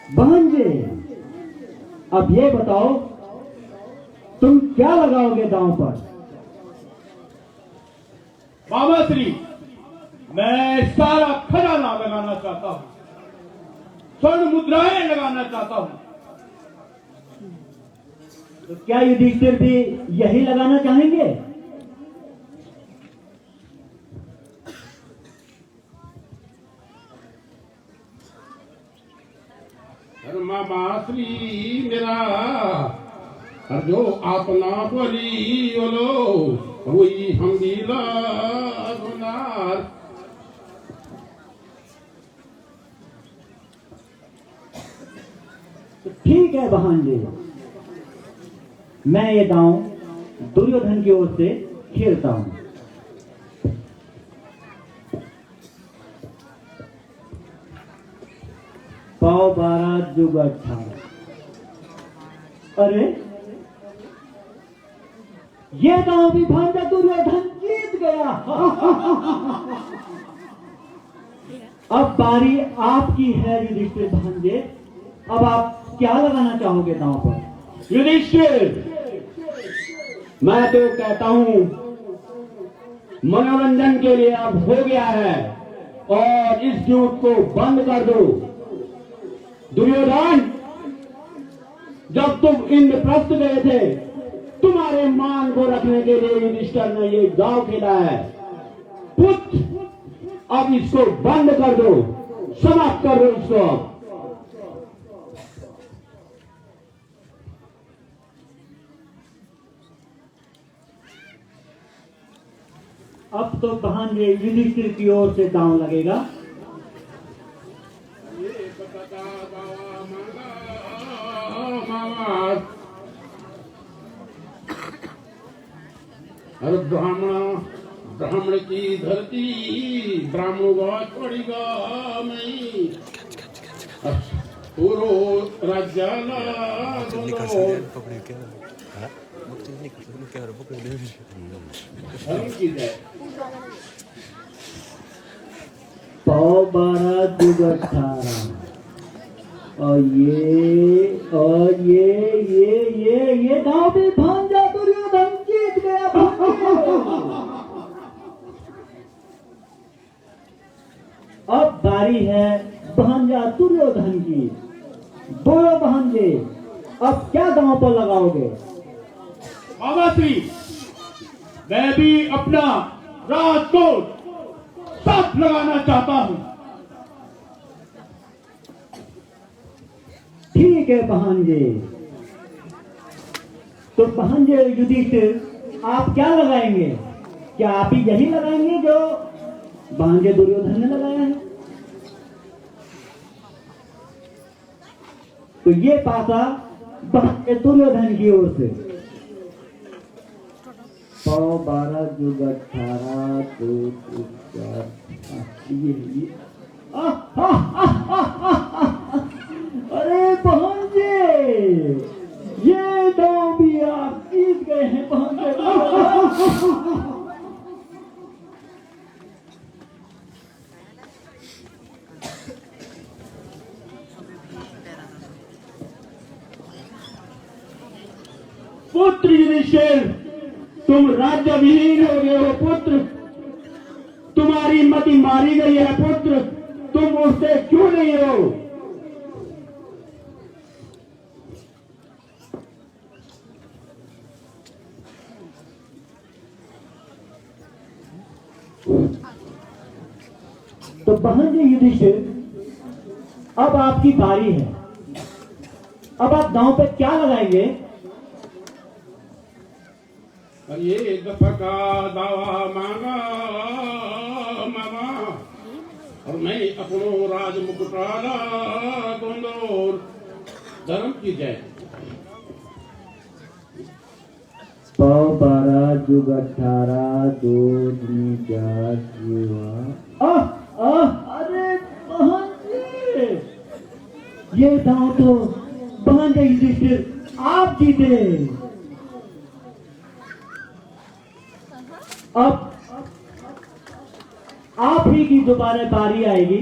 भांजे, अब ये बताओ तुम क्या लगाओगे दांव पर? बाबा श्री, मैं सारा खजाना लगाना चाहता हूं, स्वर्ण मुद्राएं लगाना चाहता हूं। तो क्या युधिष्ठिर भी यही लगाना चाहेंगे? मामा श्री मेरा, और जो अपना बोली बोलो वही हम दिला गुनार। तो ठीक है भांजे, मैं ये दांव दुर्योधन की ओर से खेलता हूं। पाव 12 जुग 18। अरे ये दांव भी भांजा दुर्योधन जीत गया। अब बारी आपकी है युधिष्ठिर भांजे, अब आप क्या लगाना चाहोगे दांव पर? युधिष्ठिर, मैं तो कहता हूं मनोरंजन के लिए अब हो गया है, और इस झूठ को बंद कर दो। दुर्योधन, जब तुम इंद्रप्रस्थ गए थे, तुम्हारे मान को रखने के लिए युधिष्ठिर ने ये दांव खेला है। पुत्र, अब इसको बंद कर दो, समाप्त कर दो इसको। अब तो भांजे युधिष्ठिर की ओर से दांव लगेगा। अरे ब्राह्मण की धरती, ब्राह्मणवाद पड़ेगा नहीं, पूरो राज्याला धर्म की जाए। पाव 12 जुग 18। और ये दांव भी भांजा दुर्योधन जीत गया। अब बारी है भांजा दुर्योधन की। बोलो भांजे, अब क्या दांव पर लगाओगे? बाबा श्री, मैं भी अपना राजकोट साथ लगाना चाहता हूं। ठीक है भांजे, तो भांजे युधिष्ठिर आप क्या लगाएंगे? क्या आप ही यही लगाएंगे जो भांजे दुर्योधन ने लगाया है? तो ये पासा भांजे दुर्योधन की ओर से 100 12 जुग 18 2 4 ये अरे भांजे, ये तो भी आप जीत गए हैं भांजे। पुत्र युधिष्ठिर, तुम राज्य विहीन हो गए हो पुत्र, तुम्हारी मति मारी गई है पुत्र, तुम उठते क्यों नहीं हो? तो भांजे युधिष्ठिर, अब आपकी बारी है। अब आप दांव पे क्या लगाएंगे? ये दफका दावा मांगा मामा, और मैं अपनो राज मुकुटाला गोंदोर धर्म की जय। 100 12 जुग 18 2 4 अरे भांजे, ये दांव तो भांजे युधिष्ठिर आप जीते। अब आप ही की दोबारा बारी आएगी,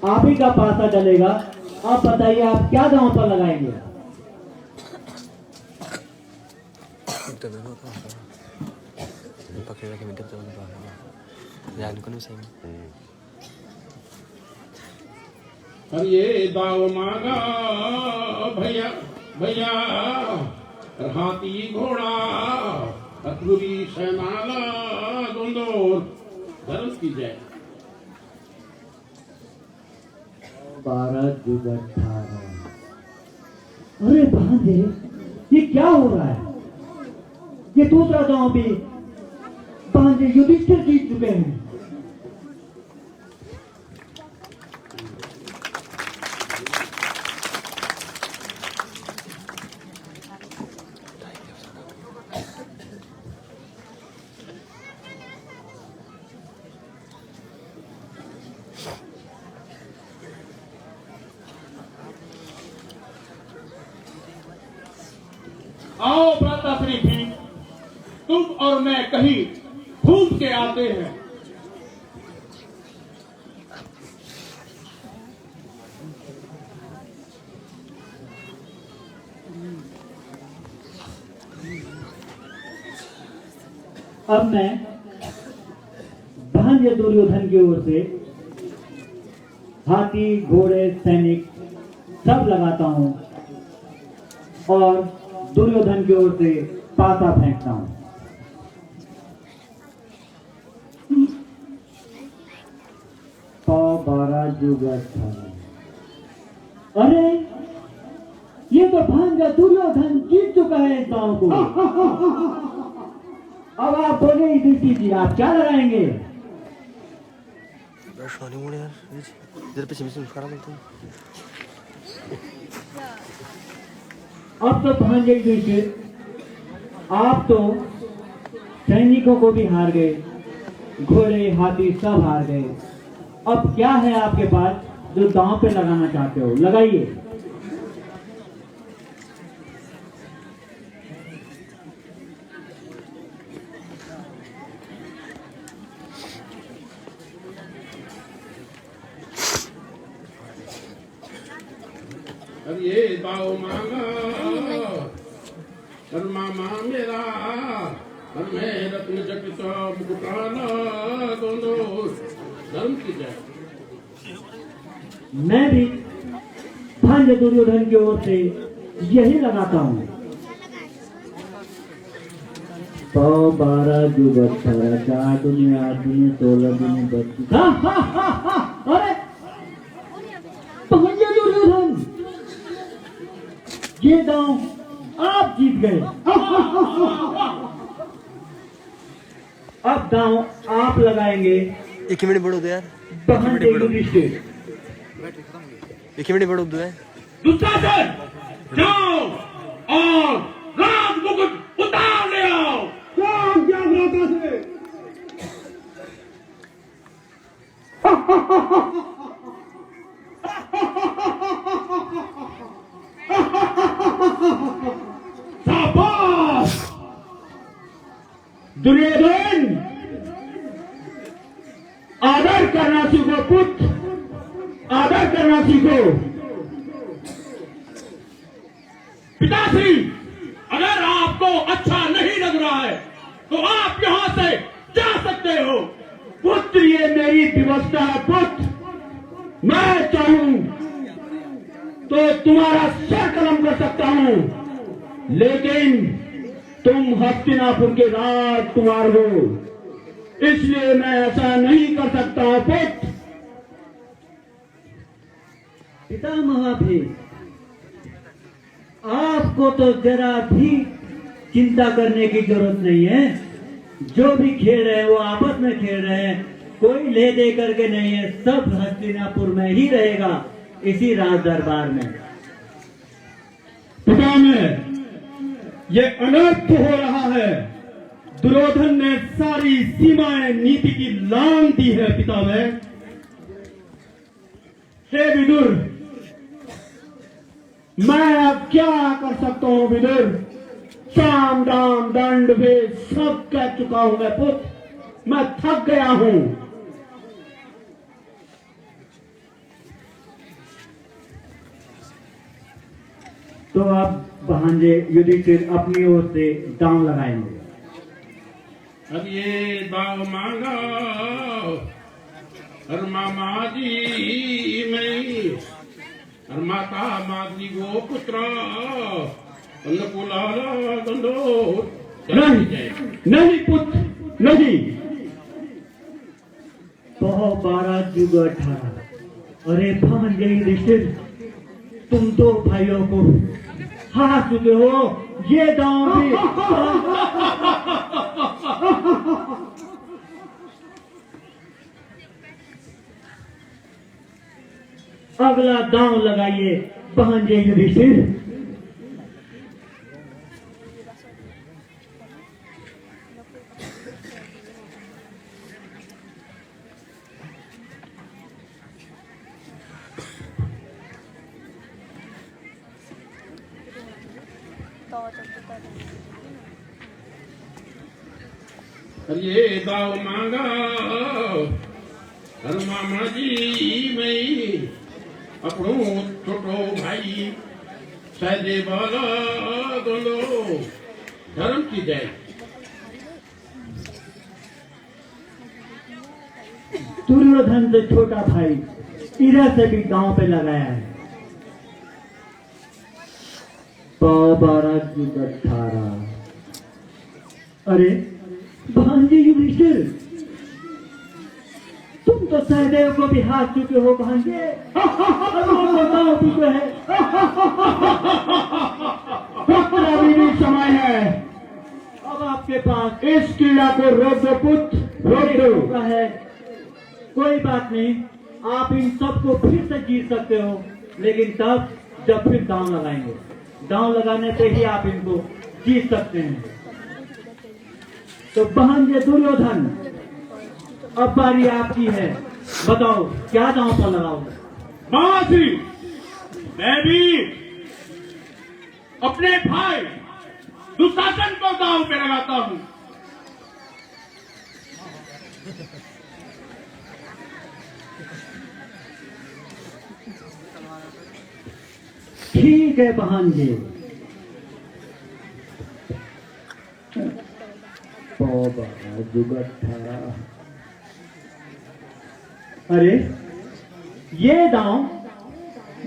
आप ही का पासा डलेगा। आप बताइए आप क्या दांव पर लगाएंगे? पकड़े रखे मिनट जान को नहीं सही। और ये दाव मांगा भैया भैया, हाथी घोड़ा अक्रूरी सेनाला गोंदोर धर्म की जय। 12 जुग 18। अरे भांजे, ये क्या हो रहा है? ये दूसरा दांव भी भांजे युधिष्ठिर जीत चुके हैं। आओ भ्राताश्री भी, तुम और मैं कहीं घूम के आते हैं। अब मैं भांजे दुर्योधन की ओर से हाथी घोड़े सैनिक सब लगाता हूं और दुर्योधन की ओर से पासा फेंकता हूं। अरे ये तो भांजा दुर्योधन जीत चुका है इस गांव को। अब आप बोले युधिष्ठिर जी, आप क्या लगाएंगे? इधर पीछे खड़ा बोलते हैं। अब तो भांजे युधिष्ठिर, आप तो सैनिकों को भी हार गए, घोड़े हाथी सब हार गए। अब क्या है आपके पास जो दांव पे लगाना चाहते हो? लगाइए। और ये दाव मांगा और मामा मेरा, और मैं रत्न जटित मुकुटाला दोनों धर्म की जय। मैं भी भांजे दुर्योधन की ओर से यही लगाता हूँ। 100 12 जुग 18 4 दूनी 8 दूनी 16 दूनी 32। अरे भांजे दुर्योधन, ये दांव आप जीत गए। अब दांव आप लगाएंगे। एक मिनट बढ़ो दो यार, भांजे युधिष्ठिर। एक मिनट बढ़ो दो यार। दुशासन जाओ और राज मुकुट उतार ले आओ। शाबाश दुर्योधन, आदर करना सीखो पुत्र, आदर करना सीखो। पिताश्री, अगर आपको अच्छा नहीं लग रहा है तो आप यहां से जा सकते हो। पुत्र, ये मेरी व्यवस्था है पुत्र। मैं चाहूं तो तुम्हारा सर कलम कर सकता हूं, लेकिन तुम हस्तिनापुर के राजकुमार हो, इसलिए मैं ऐसा नहीं कर सकता हूं पुत्र। पितामह भी, आपको तो जरा भी चिंता करने की जरूरत नहीं है। जो भी खेल रहे हैं वो आपस में खेल रहे हैं, कोई ले दे करके नहीं है। सब हस्तिनापुर में ही रहेगा, इसी राज दरबार में। पितामह, ये अनर्थ हो रहा है। दुर्योधन ने सारी सीमाएं नीति की लांघ दी है पितामह। हे विदुर, मैं अब क्या कर सकता हूं विदुर? साम दाम दंड भेद सब कह चुका हूं मैं पुत्र, मैं थक गया हूं। तो अब भांजे युधिष्ठिर अपनी ओर से दांव लगाएंगे। अब ये दाव मांगा और मामा जी मैं और माता माती गो पुत्र दंडो। नहीं नहीं पुत्र, नहीं। बहुत 12 जुग 18। अरे भांजे युधिष्ठिर, तुम दो भाइयों को हार चुके हो। ये दांव भी अगला दांव लगाइए भांजे युधिष्ठिर। ये दाव मांगा और मामा जी मैं अपनो छोटो भाई सहजे वाला दोनों धर्म की जय। दुर्योधन से छोटा भाई इधर से भी गांव पे लगाया है। 12 जुग 18। अरे भांजे युधिष्ठिर, तुम तो सहदेव को भी हार चुके हो भांजे। बताओ चुके है। अभी भी समय है, अब आपके पास इस क्रीड़ा को रोक दो पुत्र, रोक दो। है। कोई बात नहीं, आप इन सबको फिर से जीत सकते हो, लेकिन तब जब फिर दांव लगाएंगे। दांव लगाने पे ही आप इनको जीत सकते हैं। तो भांजे दुर्योधन, अब बारी आपकी है। बताओ क्या दांव पर लगाओगे? मासी, मैं भी अपने भाई दुशासन को दांव पे लगाता हूं। ठीक है भांजे। अरे ये दांव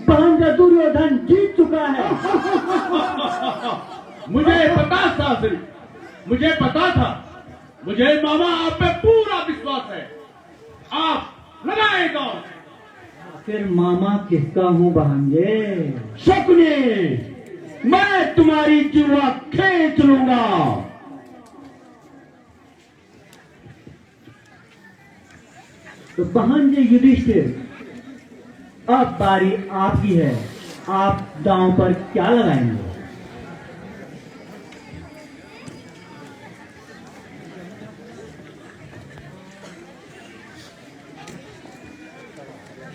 भांजा दुर्योधन जीत चुका है। मुझे पता शास्त्री, मुझे पता था। मुझे मामा आप पे पूरा विश्वास है। आप लगाए दांव। फिर मामा किसका हूँ भांजे? शकुनी, मैं तुम्हारी जुआ खींच लूंगा। तो भांजे युधिष्ठिर, अब बारी आपकी है। आप दांव पर क्या लगाएंगे?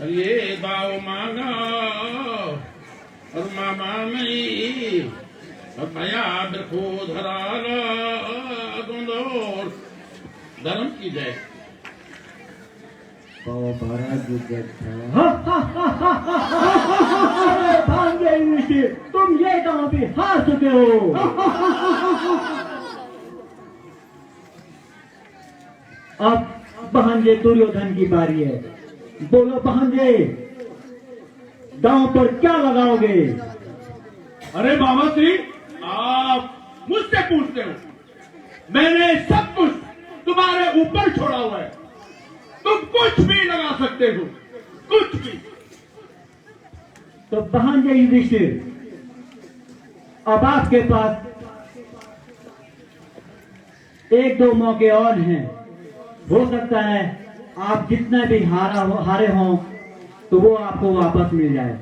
ये दाव मांगा और मामा मई और भया बिरखो धराला गुंदोर धर्म की जय। भांजे युधिष्ठिर, तुम ये दांव भी हार चुके हो। अब भांजे दुर्योधन की बारी है। बोलो भांजे, दांव पर क्या लगाओगे? अरे मामा श्री, आप मुझसे पूछते हो? मैंने सब कुछ तुम्हारे ऊपर छोड़ा हुआ है। तुम कुछ भी लगा सकते हो, कुछ भी। तो भांजे युधिष्ठिर, अब आपके पास एक दो मौके और हैं। हो सकता है आप जितना भी हारे हों तो वो आपको वापस मिल जाए।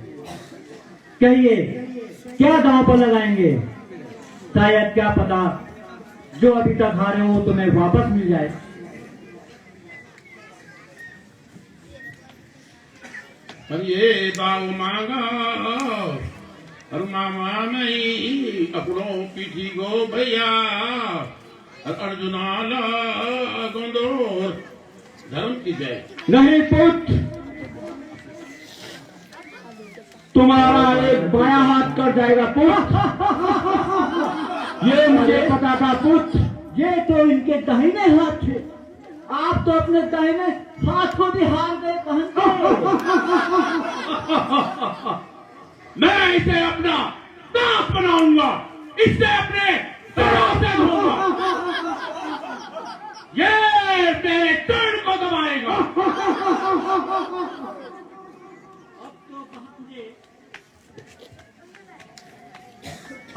कहिए, क्या दांव पर लगाएंगे? शायद क्या पता जो अभी तक हारे हो तुम्हें वापस मिल जाए। और ये दाव मांगा और मामा नहीं अपनों पीठी गो भैया और अर्जुनाला गुंदोर धर्म की जय। नहीं पुत्र, तुम्हारा एक बाया हाथ कर जाएगा पुत्र। ये मुझे पता था पुत्र। ये तो इनके दाहिने हाथ थे। आप तो अपने दाहिने हाथ को भी हार गए भांजे। मैं इसे अपना दांत बनाऊंगा, इससे अपने पैरों से धोऊंगा। ये तेरे तन को दबाएगा।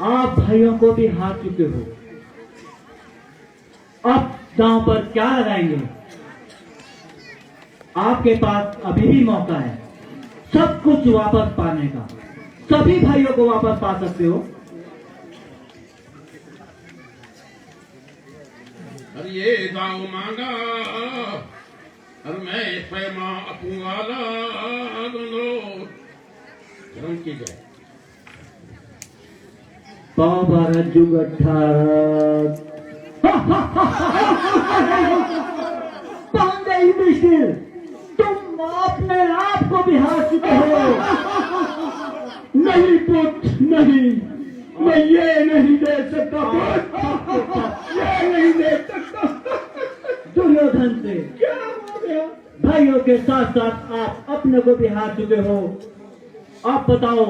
आप भाइयों को भी हार चुके हो। अब दांव पर क्या लगाएंगे? आपके पास अभी भी मौका है सब कुछ वापस पाने का। सभी भाइयों को वापस पा सकते हो। और ये दाव मांगा और मैं स्वयं अपूंगाला गुंदोर धर्म की जय। बारह जुग 18 भांजे युधिष्ठिर, तुम अपने आप को भी हार चुके हो। नहीं पुत्र, नहीं, मैं ये नहीं देख सकता पुत्र, ये नहीं देख सकता। दुर्योधन से क्या हो गया? भाइयों के साथ साथ आप अपने को भी हार चुके हो। आप बताओ,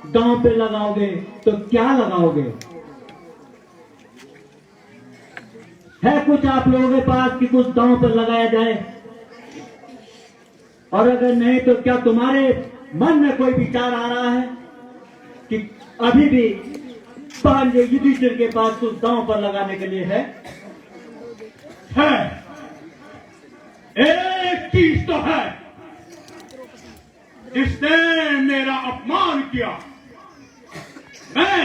दांव पे लगाओगे तो क्या लगाओगे? है कुछ आप लोगों के पास कि कुछ दांव पर लगाया जाए? और अगर नहीं तो क्या तुम्हारे मन में कोई विचार आ रहा है कि अभी भी भांजे युधिष्ठिर के पास कुछ दांव पर लगाने के लिए है? एक चीज तो है, जिसने मेरा अपमान किया। मैं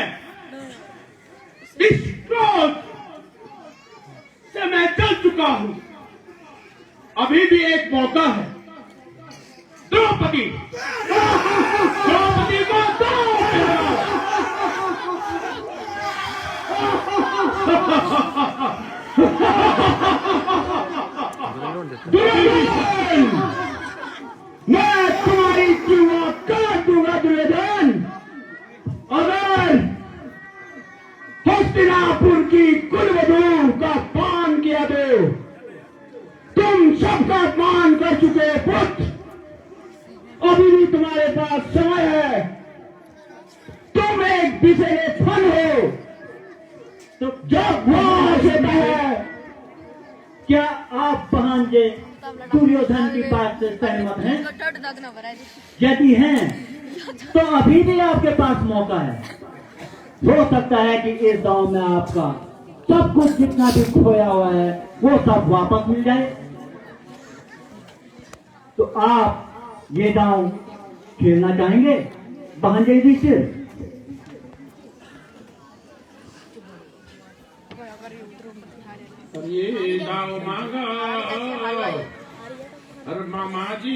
इस क्रोध से मैं चल चुका हूं। अभी भी एक मौका है। द्रौपदी को दांव पे लगाओ। दुर्योधन, मैं तुम्हारी जुआ काट दूंगा दुर्योधन। अगर हस्तिनापुर की कुलवधू का पान किया तो तुम सबका अपमान कर चुके पुत्र। अभी भी तुम्हारे पास समय है। तुम एक विषय फल हो तो जब वहां से है। क्या आप भांजे दुर्योधन की बात से सहमत हैं? यदि हैं तो अभी भी आपके पास मौका है। हो सकता है कि इस दांव में आपका सब कुछ जितना भी खोया हुआ है वो सब वापस मिल जाए। तो आप ये दांव खेलना चाहेंगे भांजे युधिष्ठिर? ये दाव मांगा अरे मामा जी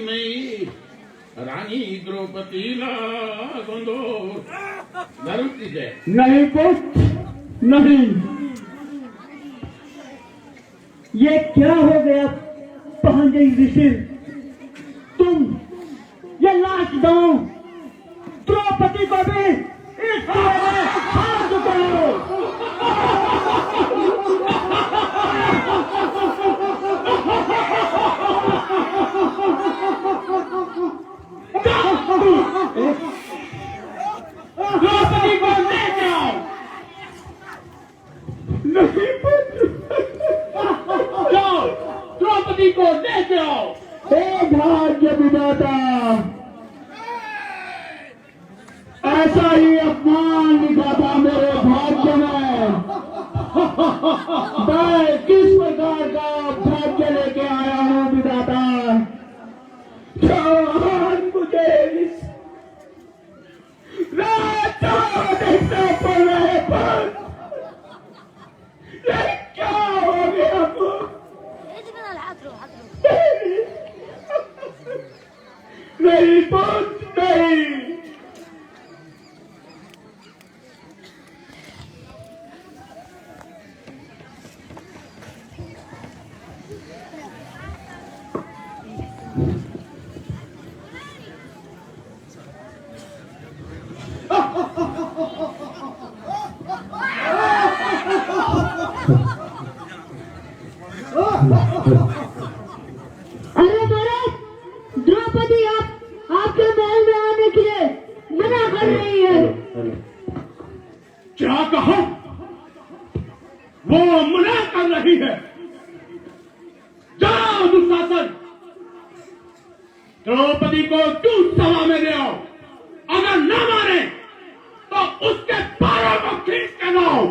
मैं रानी द्रौपदीला गोंदो नरुती जय। नहीं पुत्र नहीं, ये क्या हो गया भांजे युधिष्ठिर? तुम ये लास्ट दांव द्रौपदी को भी इस कुएं में हार चुके हो। द्रौपदी को ले जाओ। नहीं पुत्र, जाओ द्रौपदी को ले जाओ। हे भाग्य विधाता, ऐसा ही अपमान लिखा था मेरे भाग्य में। मैं किस प्रकार का भाग्य लेके आया हूँ विधाता, जवान मुझे इस रात देखना पड़ रहे पर ये क्या हो गया? नहीं पुत्र नहीं, अरे महाराज, द्रौपदी आपके महल में आने के लिए मना कर रही है। क्या कहा? वो मना कर रही है? जाओ दुशासन, द्रौपदी को दूध सभा में ले आओ। अगर न माने तो उसके पैरों को खींच के लाओ।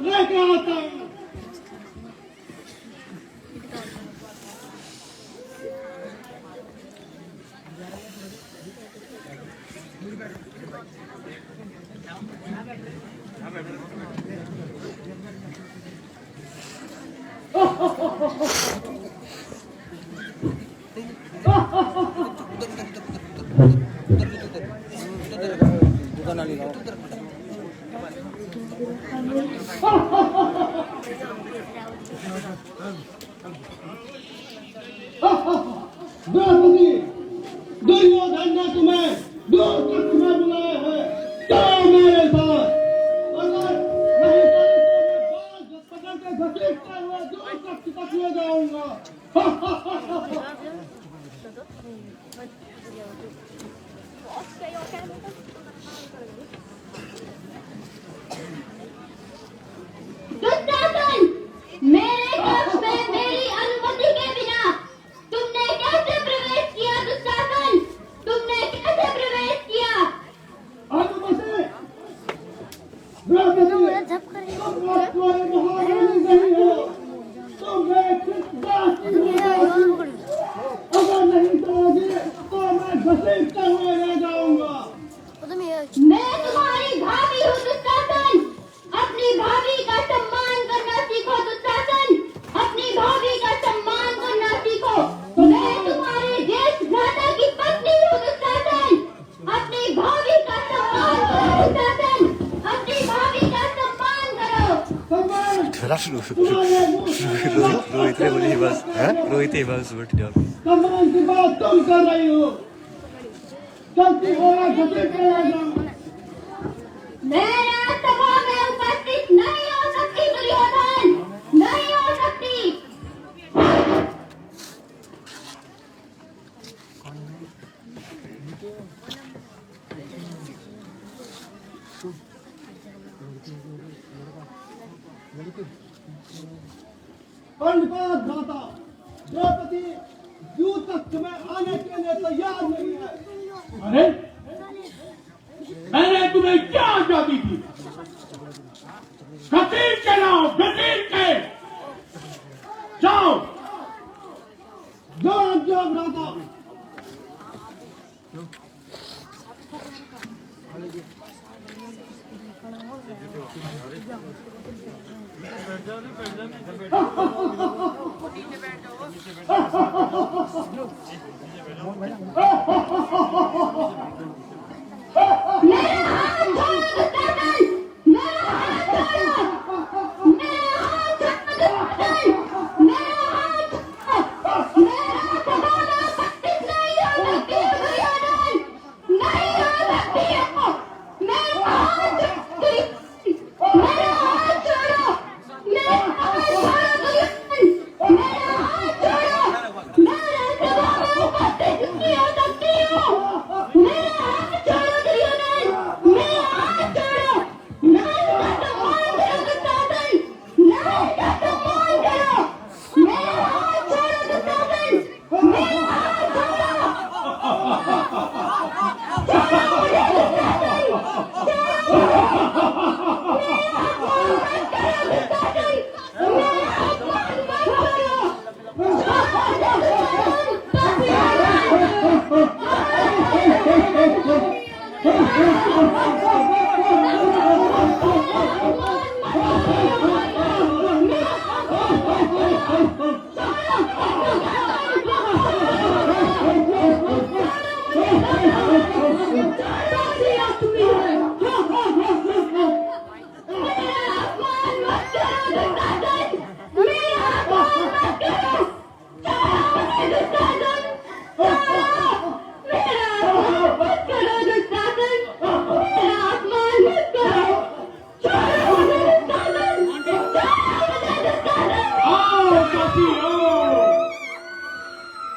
लेके आता हूं। द्रौपदी, दुर्योधन ने तुम्हें दूर तक में बुलाया है, जाओ मेरे साथ। अगर नहीं तो मैं पकड़ के घसीटते हुए दूर तक ले जाऊंगा। दुशासन, मेरे कक्ष में मेरी अनुमति के बिना तुमने कैसे प्रवेश किया? दुशासन, तुमने कैसे प्रवेश किया? अनुमति? द्रौपदी, तुम तुम्हारी महारानी नहीं हो, तुम एक दास हो। अगर नहीं करोगी तो मैं घसीटते हुए ले जाऊंगा। मैं तुम्हारी भाभी हूँ दुशासन, अपनी भाभी का सम्मान करना सीखो। दुशासन, अपनी भाभी का सम्मान करना सीखो। मैं तुम्हारे ज्येष्ठ भ्राता की पत्नी हूँ दुशासन, अपनी भाभी का सम्मान करो। दुशासन, अपनी भाभी का सम्मान करो। रोहित ने बोली बस, रोहित ही बस बैठ जाओ। सम्मान की बात तुम कर रही हो, गलती हो रहा घसीट के ले जाऊंगा। मैं राजसभा में उपस्थित नहीं हो सकती दुर्योधन, नहीं हो सकती। पंडित भ्राता, द्रौपदी दूर तक तुम्हें आने के लिए तैयार नहीं है। अरे मैंने तुम्हें क्या आजादी दी? घसीट के लाओ, घसीट के जाओ, जोर जोर राधा।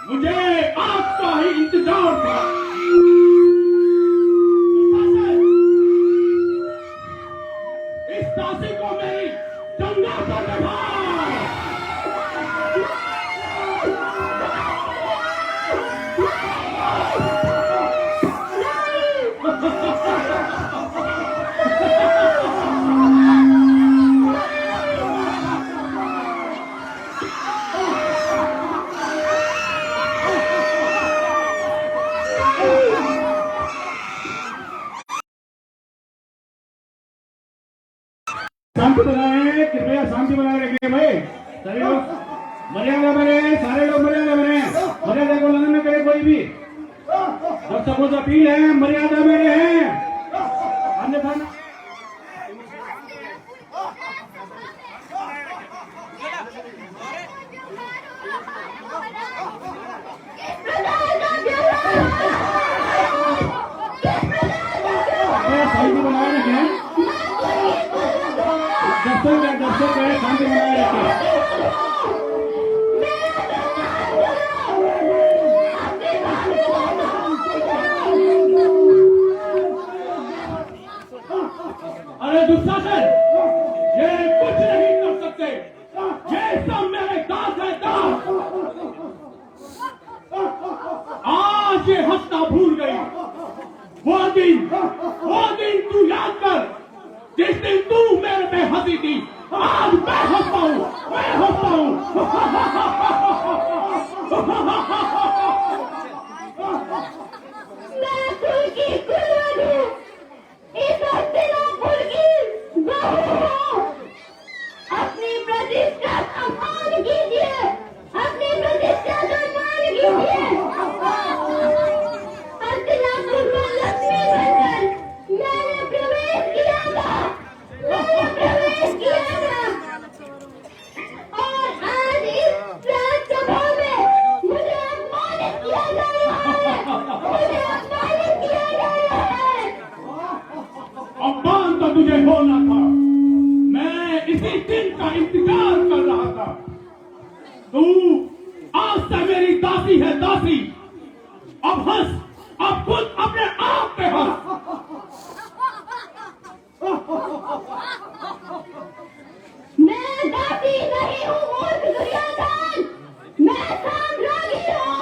मुझे आपका ही इंतजार था। इस दासी को मेरी दंगा पर लगा। शांति बनाए, कृपया शांति बनाए रखिए भाई। सभी लोग मर्यादा बने, सारे लोग मर्यादा बने, मर्यादा को उल्लंघन न करे कोई भी। जब सबको अपील है मर्यादा में रहे, अन्यथा शांति बनाए रखें। दर्शक है, शांति बनाए रखें। अरे दुशासन, ये कुछ नहीं कर सकते। ये सब मेरे दास है, दास। आज ये हंसना भूल गई। वो दिन तू याद कर, जिस दिन तू मेरे पे हंसी थी। आज मैं हंसता हूँ, मैं हंसता हूँ। मैं कुल की कुर्बान हूँ, इस हस्तिनापुर की बहू हूँ। अपनी प्रतिष्ठा सम्मान कीजिए, अपनी प्रतिष्ठा सम्मान कीजिए। हस्तिनापुर में लक्ष्मी बनकर मैंने प्रवेश किया था, मैंने प्रवेश किया था। और आज इस राज्यसभा में मुझे अपमानित किया जा रहा है, मुझे अपमानित किया जा रहा है। अपमान तो तुझे होना था। मैं इसी दिन का इंतजार कर रहा था। तू आज से मेरी दासी है, दासी। अब हंस, अब खुद अपने आप पे हंस। मैं दासी नहीं हूँ मूर्ख दुर्योधन, मैं साम्राज्ञी हूँ।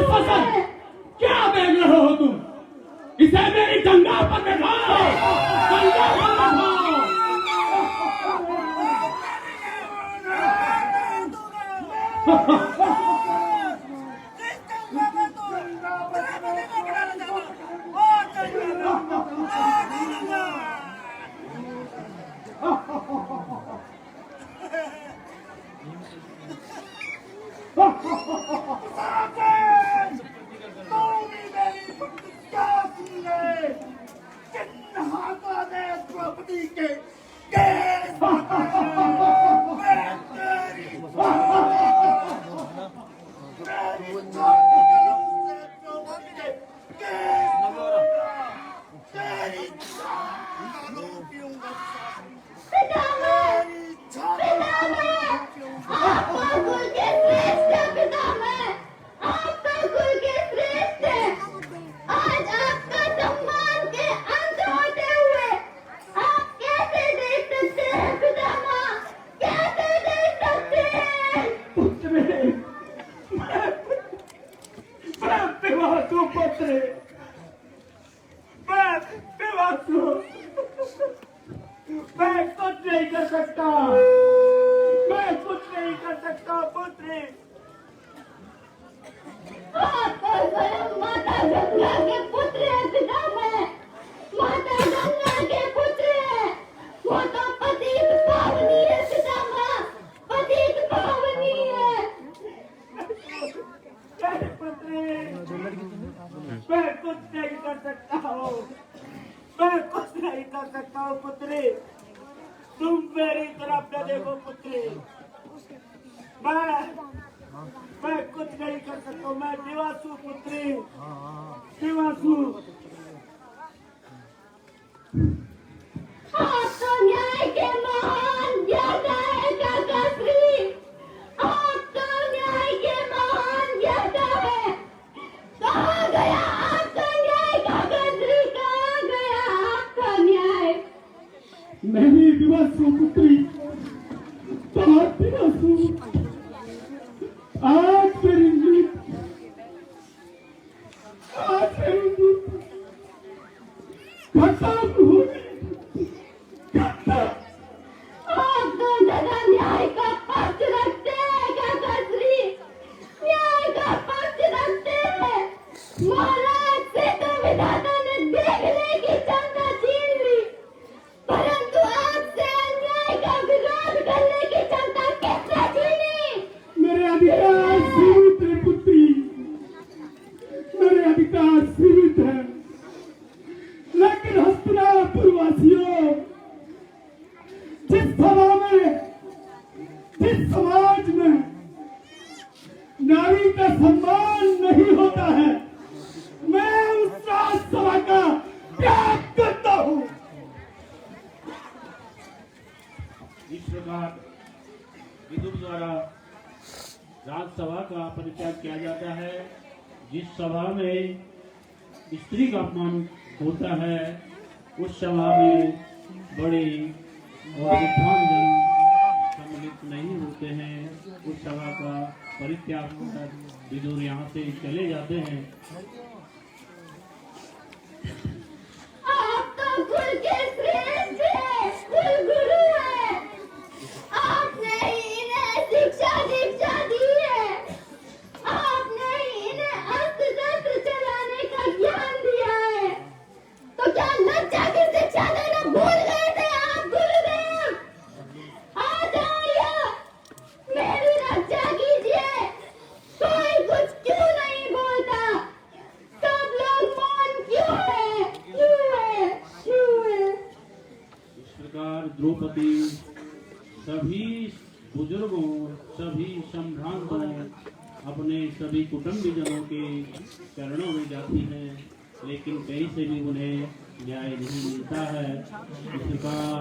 फसल क्या देख रहे हो तुम? इसे मेरी गंगा पर बैठाओ, गंगा पर बैठाओ। मैं कुछ नहीं कर सकता, मैं कुछ नहीं कर सकता पुत्री। माता गंगा के पुत्र है पिता मैं, माता गंगा के पुत्र है, वो तो पतित पावनी है पिता माँ, पतित पावनी है। पुत्री, मैं कुछ नहीं कर सकता हूँ, मैं कुछ नहीं कर सकता हूँ पुत्री। तुम मेरी तरफ न देखो पुत्री, मैं कुछ नहीं कर सकता। मैं दिवासु पुत्री, दिवासु। आप तो न्याय के महान ज्ञाता है काका श्री, आप तो न्याय के महान ज्ञाता है। कहाँ गया आपका न्याय काका श्री, कहाँ गया आपका न्याय? मेरी दिवासु पुत्री, बहुत दिवासु, आज मेरी जीत, आज मेरी जीत खत्म हो गई, खत्म। आप तो सदा न्याय का पक्ष रखते हैं काका श्री, न्याय का पक्ष रखते हैं। महाराज से तो विधाता ने देखने की क्षमता छीन ली, परंतु आपसे अन्याय का विरोध करने की क्षमता किसने छीनी? मेरे अधिकार सीमित है पुत्री, मेरे अधिकार सीमित है, लेकिन हस्तिनापुर वासियों, जिस सभा में, जिस समाज में नारी का सम्मान नहीं होता है, मैं उस राजसभा का त्याग करता हूँ। इस प्रकार विदुर द्वारा राजसभा का परित्याग किया जाता है। जिस सभा में स्त्री का अपमान होता है, उस सभा में बड़े और विद्वान जन सम्मिलित नहीं होते हैं। उस सभा का परित्याग कर विदुर यहाँ से चले जाते हैं। आप तो कुल के श्रेष्ठ हैं, कुल गुरु हैं। आपने ही इन्हें शिक्षा दीक्षा दी है, आपने ही इन्हें अस्त्र शस्त्र चलाने का ज्ञान दिया है, तो क्या लज्जा की शिक्षा देना भूल गए थे आप गुरुदेव? आ जाइए, मेरी रक्षा कीजिए। कोई कुछ क्यों नहीं बोलता? सब लोग मौन क्यों है? क्यों है? क्यों है? इस प्रकार द्रौपदी सभी बुजुर्गों, सभी संभ्रांतों, अपने सभी कुटुंबीजनों के चरणों में जाती हैं, लेकिन कहीं से भी उन्हें न्याय नहीं मिलता है। इस प्रकार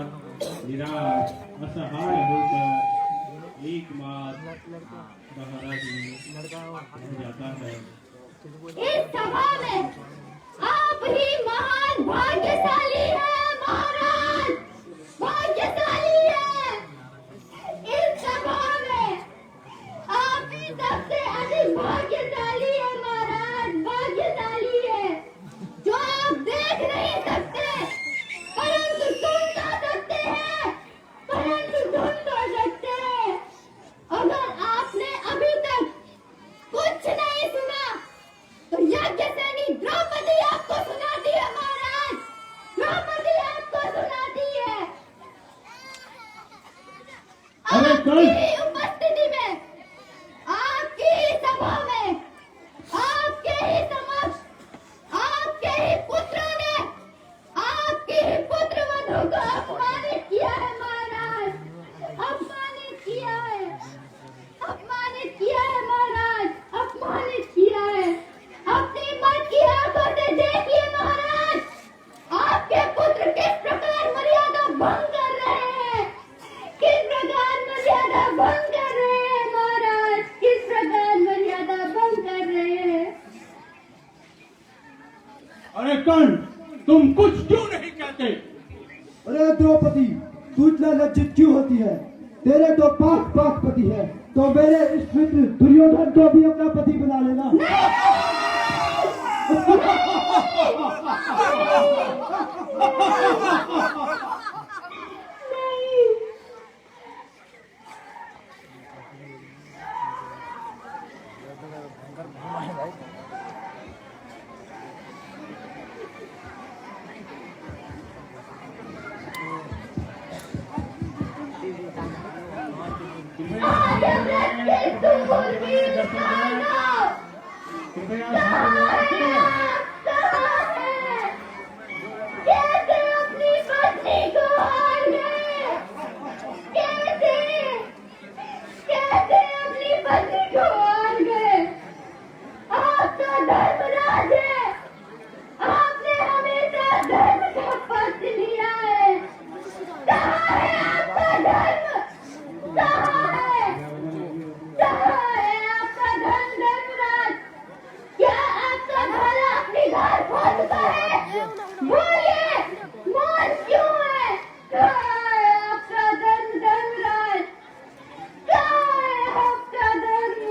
निराश, असहाय होकर एकमात्र महाराज में जाता है। इस सभा में आप ही महान भाग्यशाली हैं महाराज, भाग्यशाली है। इस सभा में आप ही सबसे अधिक भाग्यशाली है महाराज। आपकी उपस्थिति में, आपकी सभा में, आपके ही समक्ष, आपके ही पुत्रों ने आपके ही पुत्र वधू को अपमानित किया है महाराज, अपमानित किया है, अपमानित किया है महाराज, अपमानित किया है। अपनी मन की आंखों से देखिए महाराज, आपके पुत्र किस प्रकार मर्यादा भंग कर रहे हैं, किस प्रकार मर्यादा भंग कर रहे हैं महाराज, किस प्रकार मर्यादा भंग कर रहे हैं। अरे कर्ण, तुम कुछ क्यों नहीं कहते? अरे द्रौपदी, तू इतना लज्जित क्यों होती है? तेरे तो पाक पति है, तो मेरे इस मित्र दुर्योधन को भी अपना पति बना लेना। कैसे अपनी पत्नी को हार गए, कैसे अपनी पत्नी को हार गए। आपका धर्मराज है, आपने हमेशा धर्म का पक्ष लिया है। कहाँ है आपका धर्म, कहाँ है आपका धर्म धर्मराज? क्या आपका भला अपनी घर खोल कर है? बोलिए, मौन क्यों है? कहाँ है आपका धर्म धर्मराज? कहाँ है आपका धर्म?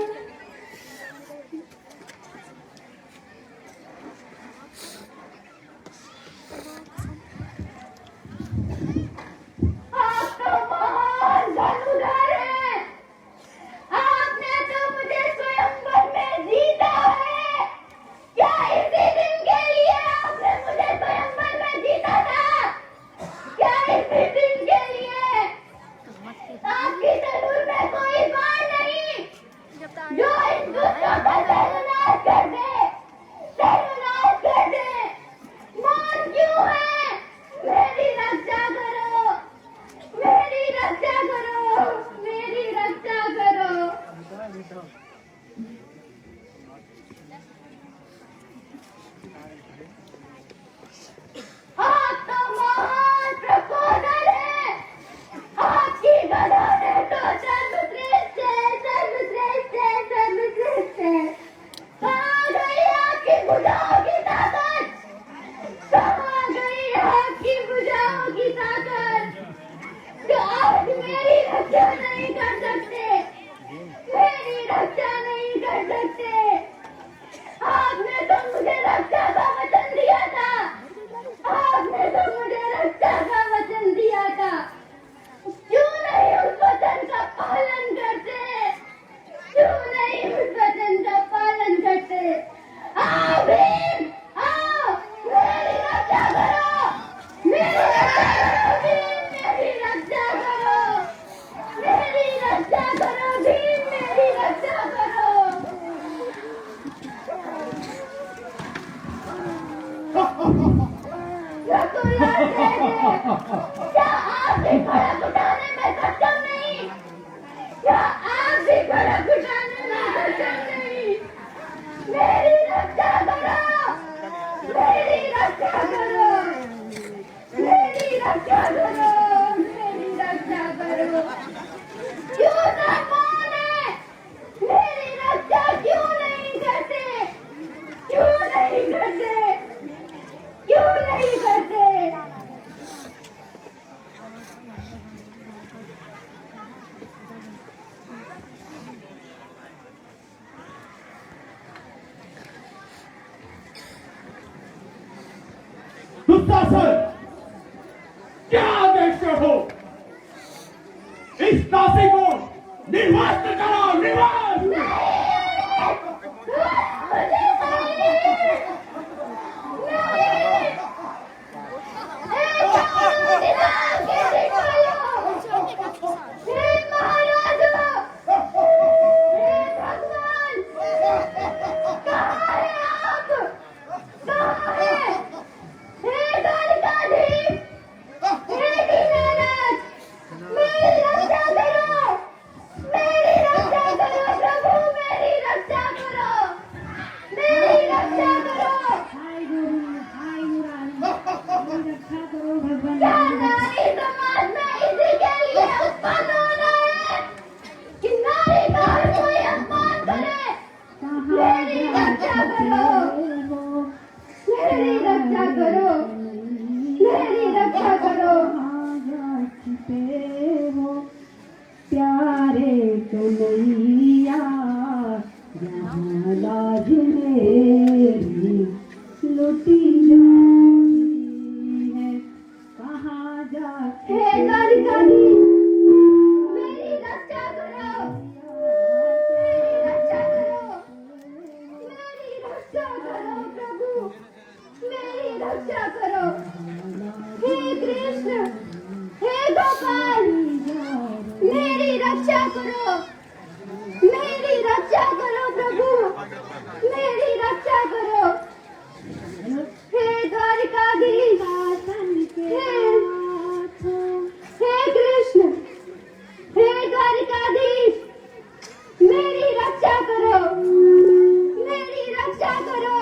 आप तो महान धनुधर हैं, आपने तो मुझे स्वयंवर में जीता है। क्या इसी दिन के लिए आपने मुझे स्वयंवर में जीता था? क्या इसी दिन के लिए? आपकी तनुर में कोई बाण नहीं जो इन दुष्टों का सर्वनाश कर दे, सर्वनाश कर दे। मौन क्यों है? मेरी रक्षा करो, मेरी रक्षा करो, मेरी रक्षा करो। आप तो महान प्रकोदर हैं, आपकी गदों ने तो सर्वश्रेष्ठ है, सर्वश्रेष्ठ है, सर्वश्रेष्ठ है। कहाँ गई आपकी भुजाओं की ताकत? कहाँ गई आपकी भुजाओं की ताकत? जो आज मेरी रक्षा नहीं कर सकते, मेरी रक्षा नहीं कर सकते। आपने तो मुझे रक्षा का वचन दिया था, आपने तो मुझे रक्षा का वचन दिया था। क्यों नहीं उस वचन का पालन करते? क्यों नहीं उस वचन का पालन करते? आओ भीम, आओ, मेरी रक्षा करो, मेरी रक्षा करो भीम, मेरी रक्षा करो, मेरी रक्षा करो भीम, मेरी रक्षा करो। क्या आप भी खड़क उठाने में सक्षम नहीं? क्या आप भी खड़क उठाने में सक्षम नहीं? मेरी रक्षा करो, मेरी रक्षा करो, मेरी रक्षा करो, मेरी रक्षा करो। क्यों ना मौन है? मेरी रक्षा क्यों नहीं करते? क्यों नहीं करते? क्यों नहीं करते? दुशासन, क्या देखते हो? इस दासी को निर्वास्त करो, निर्वास्त। महाराज कन्हैया यहाँ लाज मेरी लुटी जाती है कहाँ जाती है द्वारिकाधीश मेरी रक्षा करो मेरी रक्षा करो मेरी रक्षा करो प्रभु मेरी रक्षा करो हे कृष्ण हे गोपाल मेरी रक्षा करो प्रभु मेरी रक्षा करो हे द्वारिकाधीश हे कृष्ण हे द्वारिकाधीश मेरी रक्षा करो मेरी रक्षा करो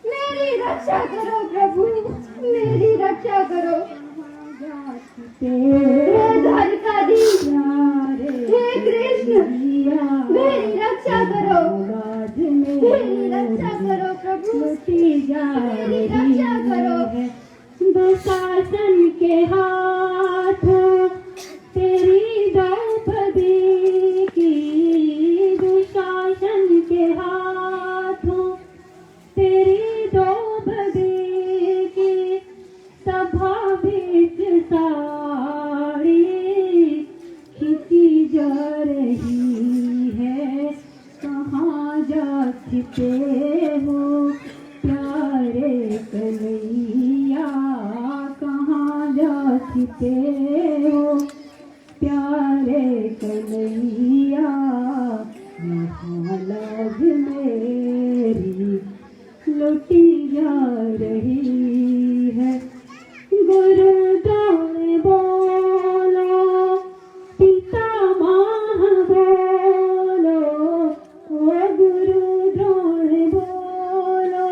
मेरी रक्षा करो प्रभु मेरी रक्षा करो हे द्वारिकाधीश हे कृष्ण मेरी रक्षा करो मेरी रक्षा करो प्रभु मेरी रक्षा करो दुशासन के हाथों तेरी द्रौपदी की दुशासन के हाथों तेरी द्रौपदी की सभा बीच साड़ी खींची जा रही है कहाँ जा छिपे हो प्यारे कन्हैया कहाँ जा छिपे हो प्यारे कन्हैया यहाँ लाज मेरी लुटी जा रही है गुरुद्वारे बोलो पितामह बोलो ओ गुरुद्वारे बोलो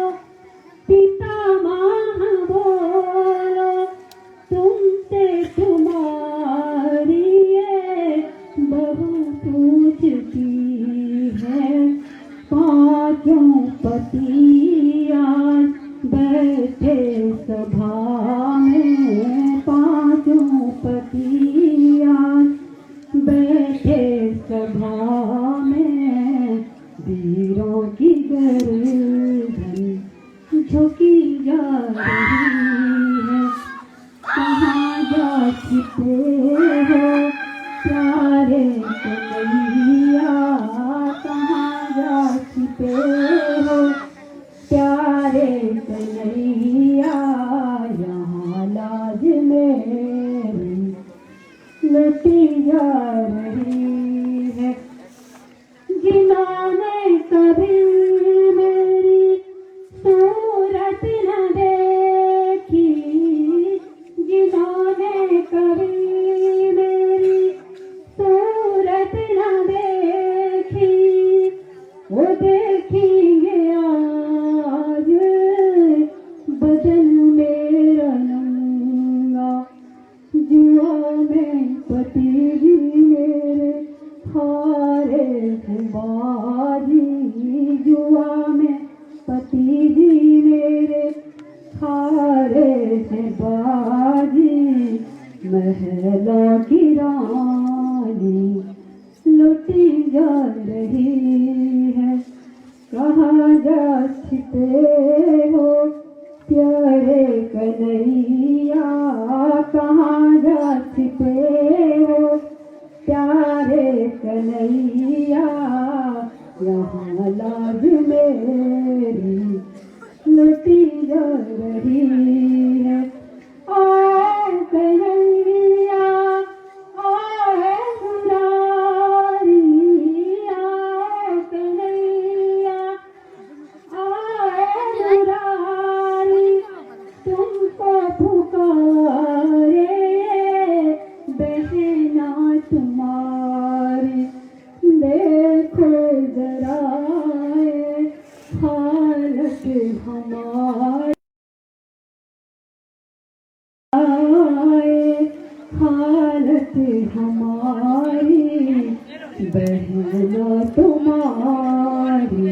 पितामह बोलो तुमसे तुम्हारी ये बहू पूछती है पांचों पति आज बैठे सभा में पांचों पति आज बैठे सभा में वीरों की गर्दन झुकी जा रही है कहाँ जा छिपे हो प्यारे कन्हैया कहाँ जा छिपे हो प्यारे कन्हैया यहाँ लाज मेरी लुटी जा रही है जिन्होंने कभी मेरी सूरत न देखी जिन्होंने कभी मेरी सूरत न देखी वो देखेंगे आज बदन मेरा नंगा जुआ में पति जी मेरे हारे थे बाजी जुआ में पति जी मेरे हारे थे बाजी महला की रानी लुटी जा रही है कहाँ जा छिपे हो प्यारे कन्हैया कहाँ जा छिपे हो प्यारे कन्हैया यहाँ लाज मेरी लुटी जा रही है ओ कन्हैया ओ मुरारी ओ कन्हैया ओ मुरारी तुमको पुकारे बहना तुम्हारी देखो जरा हालत हमारी हालत हमारी बहना तुम्हारी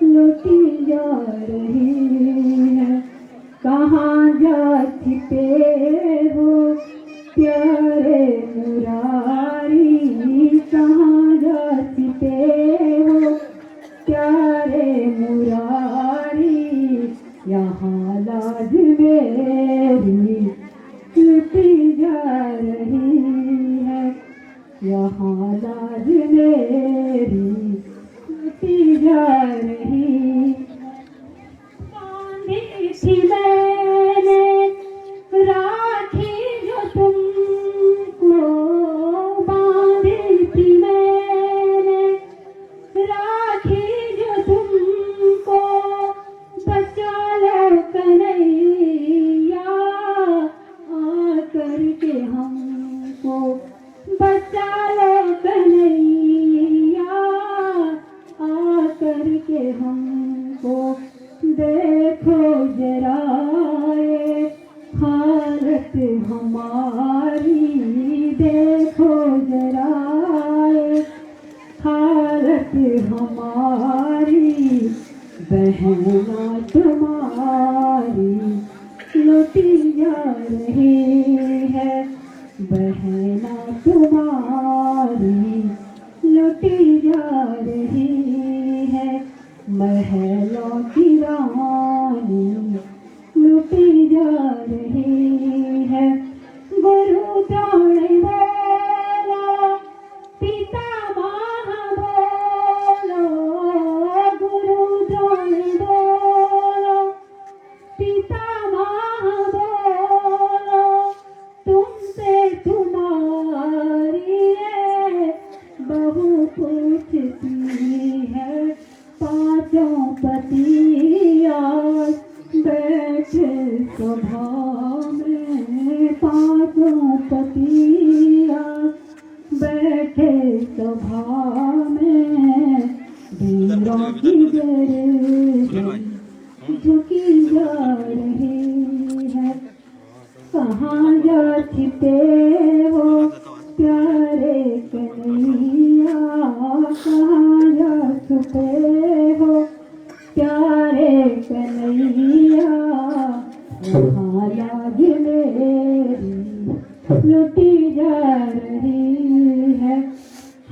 लुटी जा रही है कहाँ जा छिपे हो प्यारे मुरारी कहाँ यहाँ लाज मेरी मिटी जा रही बांधी थी मैंने राखी जो तुमको बांधी थी मैंने राखी जो तुमको बचा लो कन्हैया आकर के हमको बचा लो कन्हैया आकर के हमको देखो जरा ये हालत हमारी देखो जरा ये हालत हमारी बहना तुम्हारी लुटी जा रही है बहना तुम्हारी लुटी जा रही है महलों की रानी लुटी जा रही है गुरु द्रोण बोलो पितामह बोलो गुरु द्रोण बोलो पितामह बोलो तुमसे तुम्हारी बहू पूछती है पांचों पति आज बैठे सभा में पांचों पति आज बैठे सभा में वीरों की गर्दन झुकी जा रही है कहाँ जा छिपे हो प्यारे कन्हैया कहाँ जा छुपे हो प्यारे कन्हैया यहाँ लाज मेरी लुटी जा रही है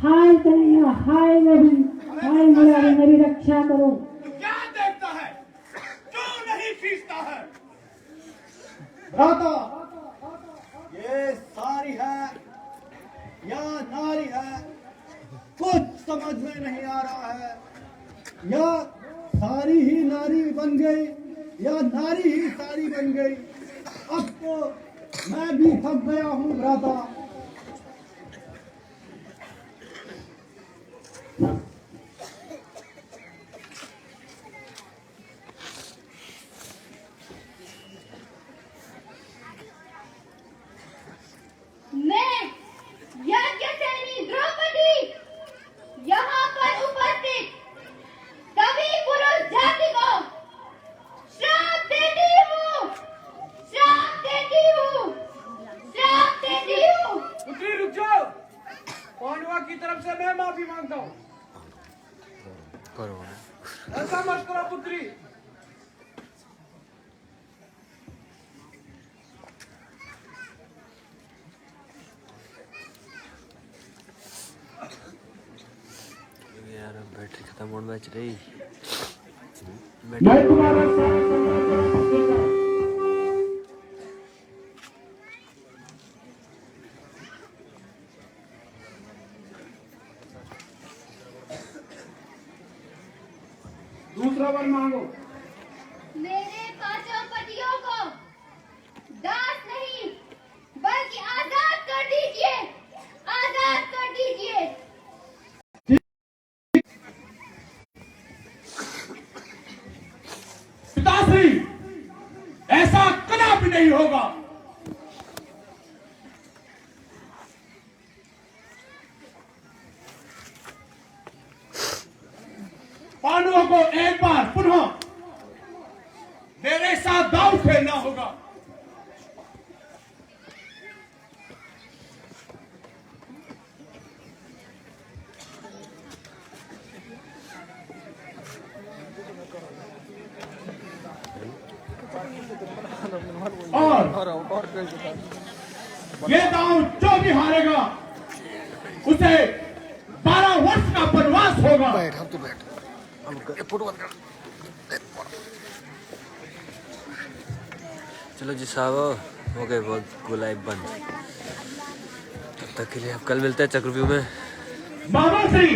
हाय कन्हैया हाय मेरी हाय मुरारी मेरी रक्षा करो क्या देखता है क्यों नहीं खींचता है भ्राता ये सारी है या नारी है कुछ समझ में नहीं आ रहा है या सारी ही नारी बन गई या नारी ही सारी बन गई अब तो मैं भी थक गया हूँ भ्राता मैं यज्ञसेनी द्रौपदी यहाँ पर उपस्थित सभी पुरुष जाति को श्राप देती हूँ श्राप देती हूँ श्राप देती हूँ पुत्री रुक जाओ पांडवा की तरफ से मैं माफी मांगता हूँ ऐसा मत करो पुत्री यार बैटरी खत्म होने बच रही मैं तुम्हारा दूसरा वर मांगो मेरे पांचों पतियों को दास नहीं बल्कि आजाद कर दीजिए आजाद कर दीजिए पिताश्री ऐसा कदापि नहीं होगा पांडवों को एक बार पुनः मेरे साथ दांव खेलना होगा और ये दांव जो भी हारेगा उसे 12 वर्ष का वनवास होगा। चलो जी साहब हो गए बहुत गुलाब बंद। तब तक तक के लिए अब कल मिलते हैं चक्रव्यूह में। बाबा श्री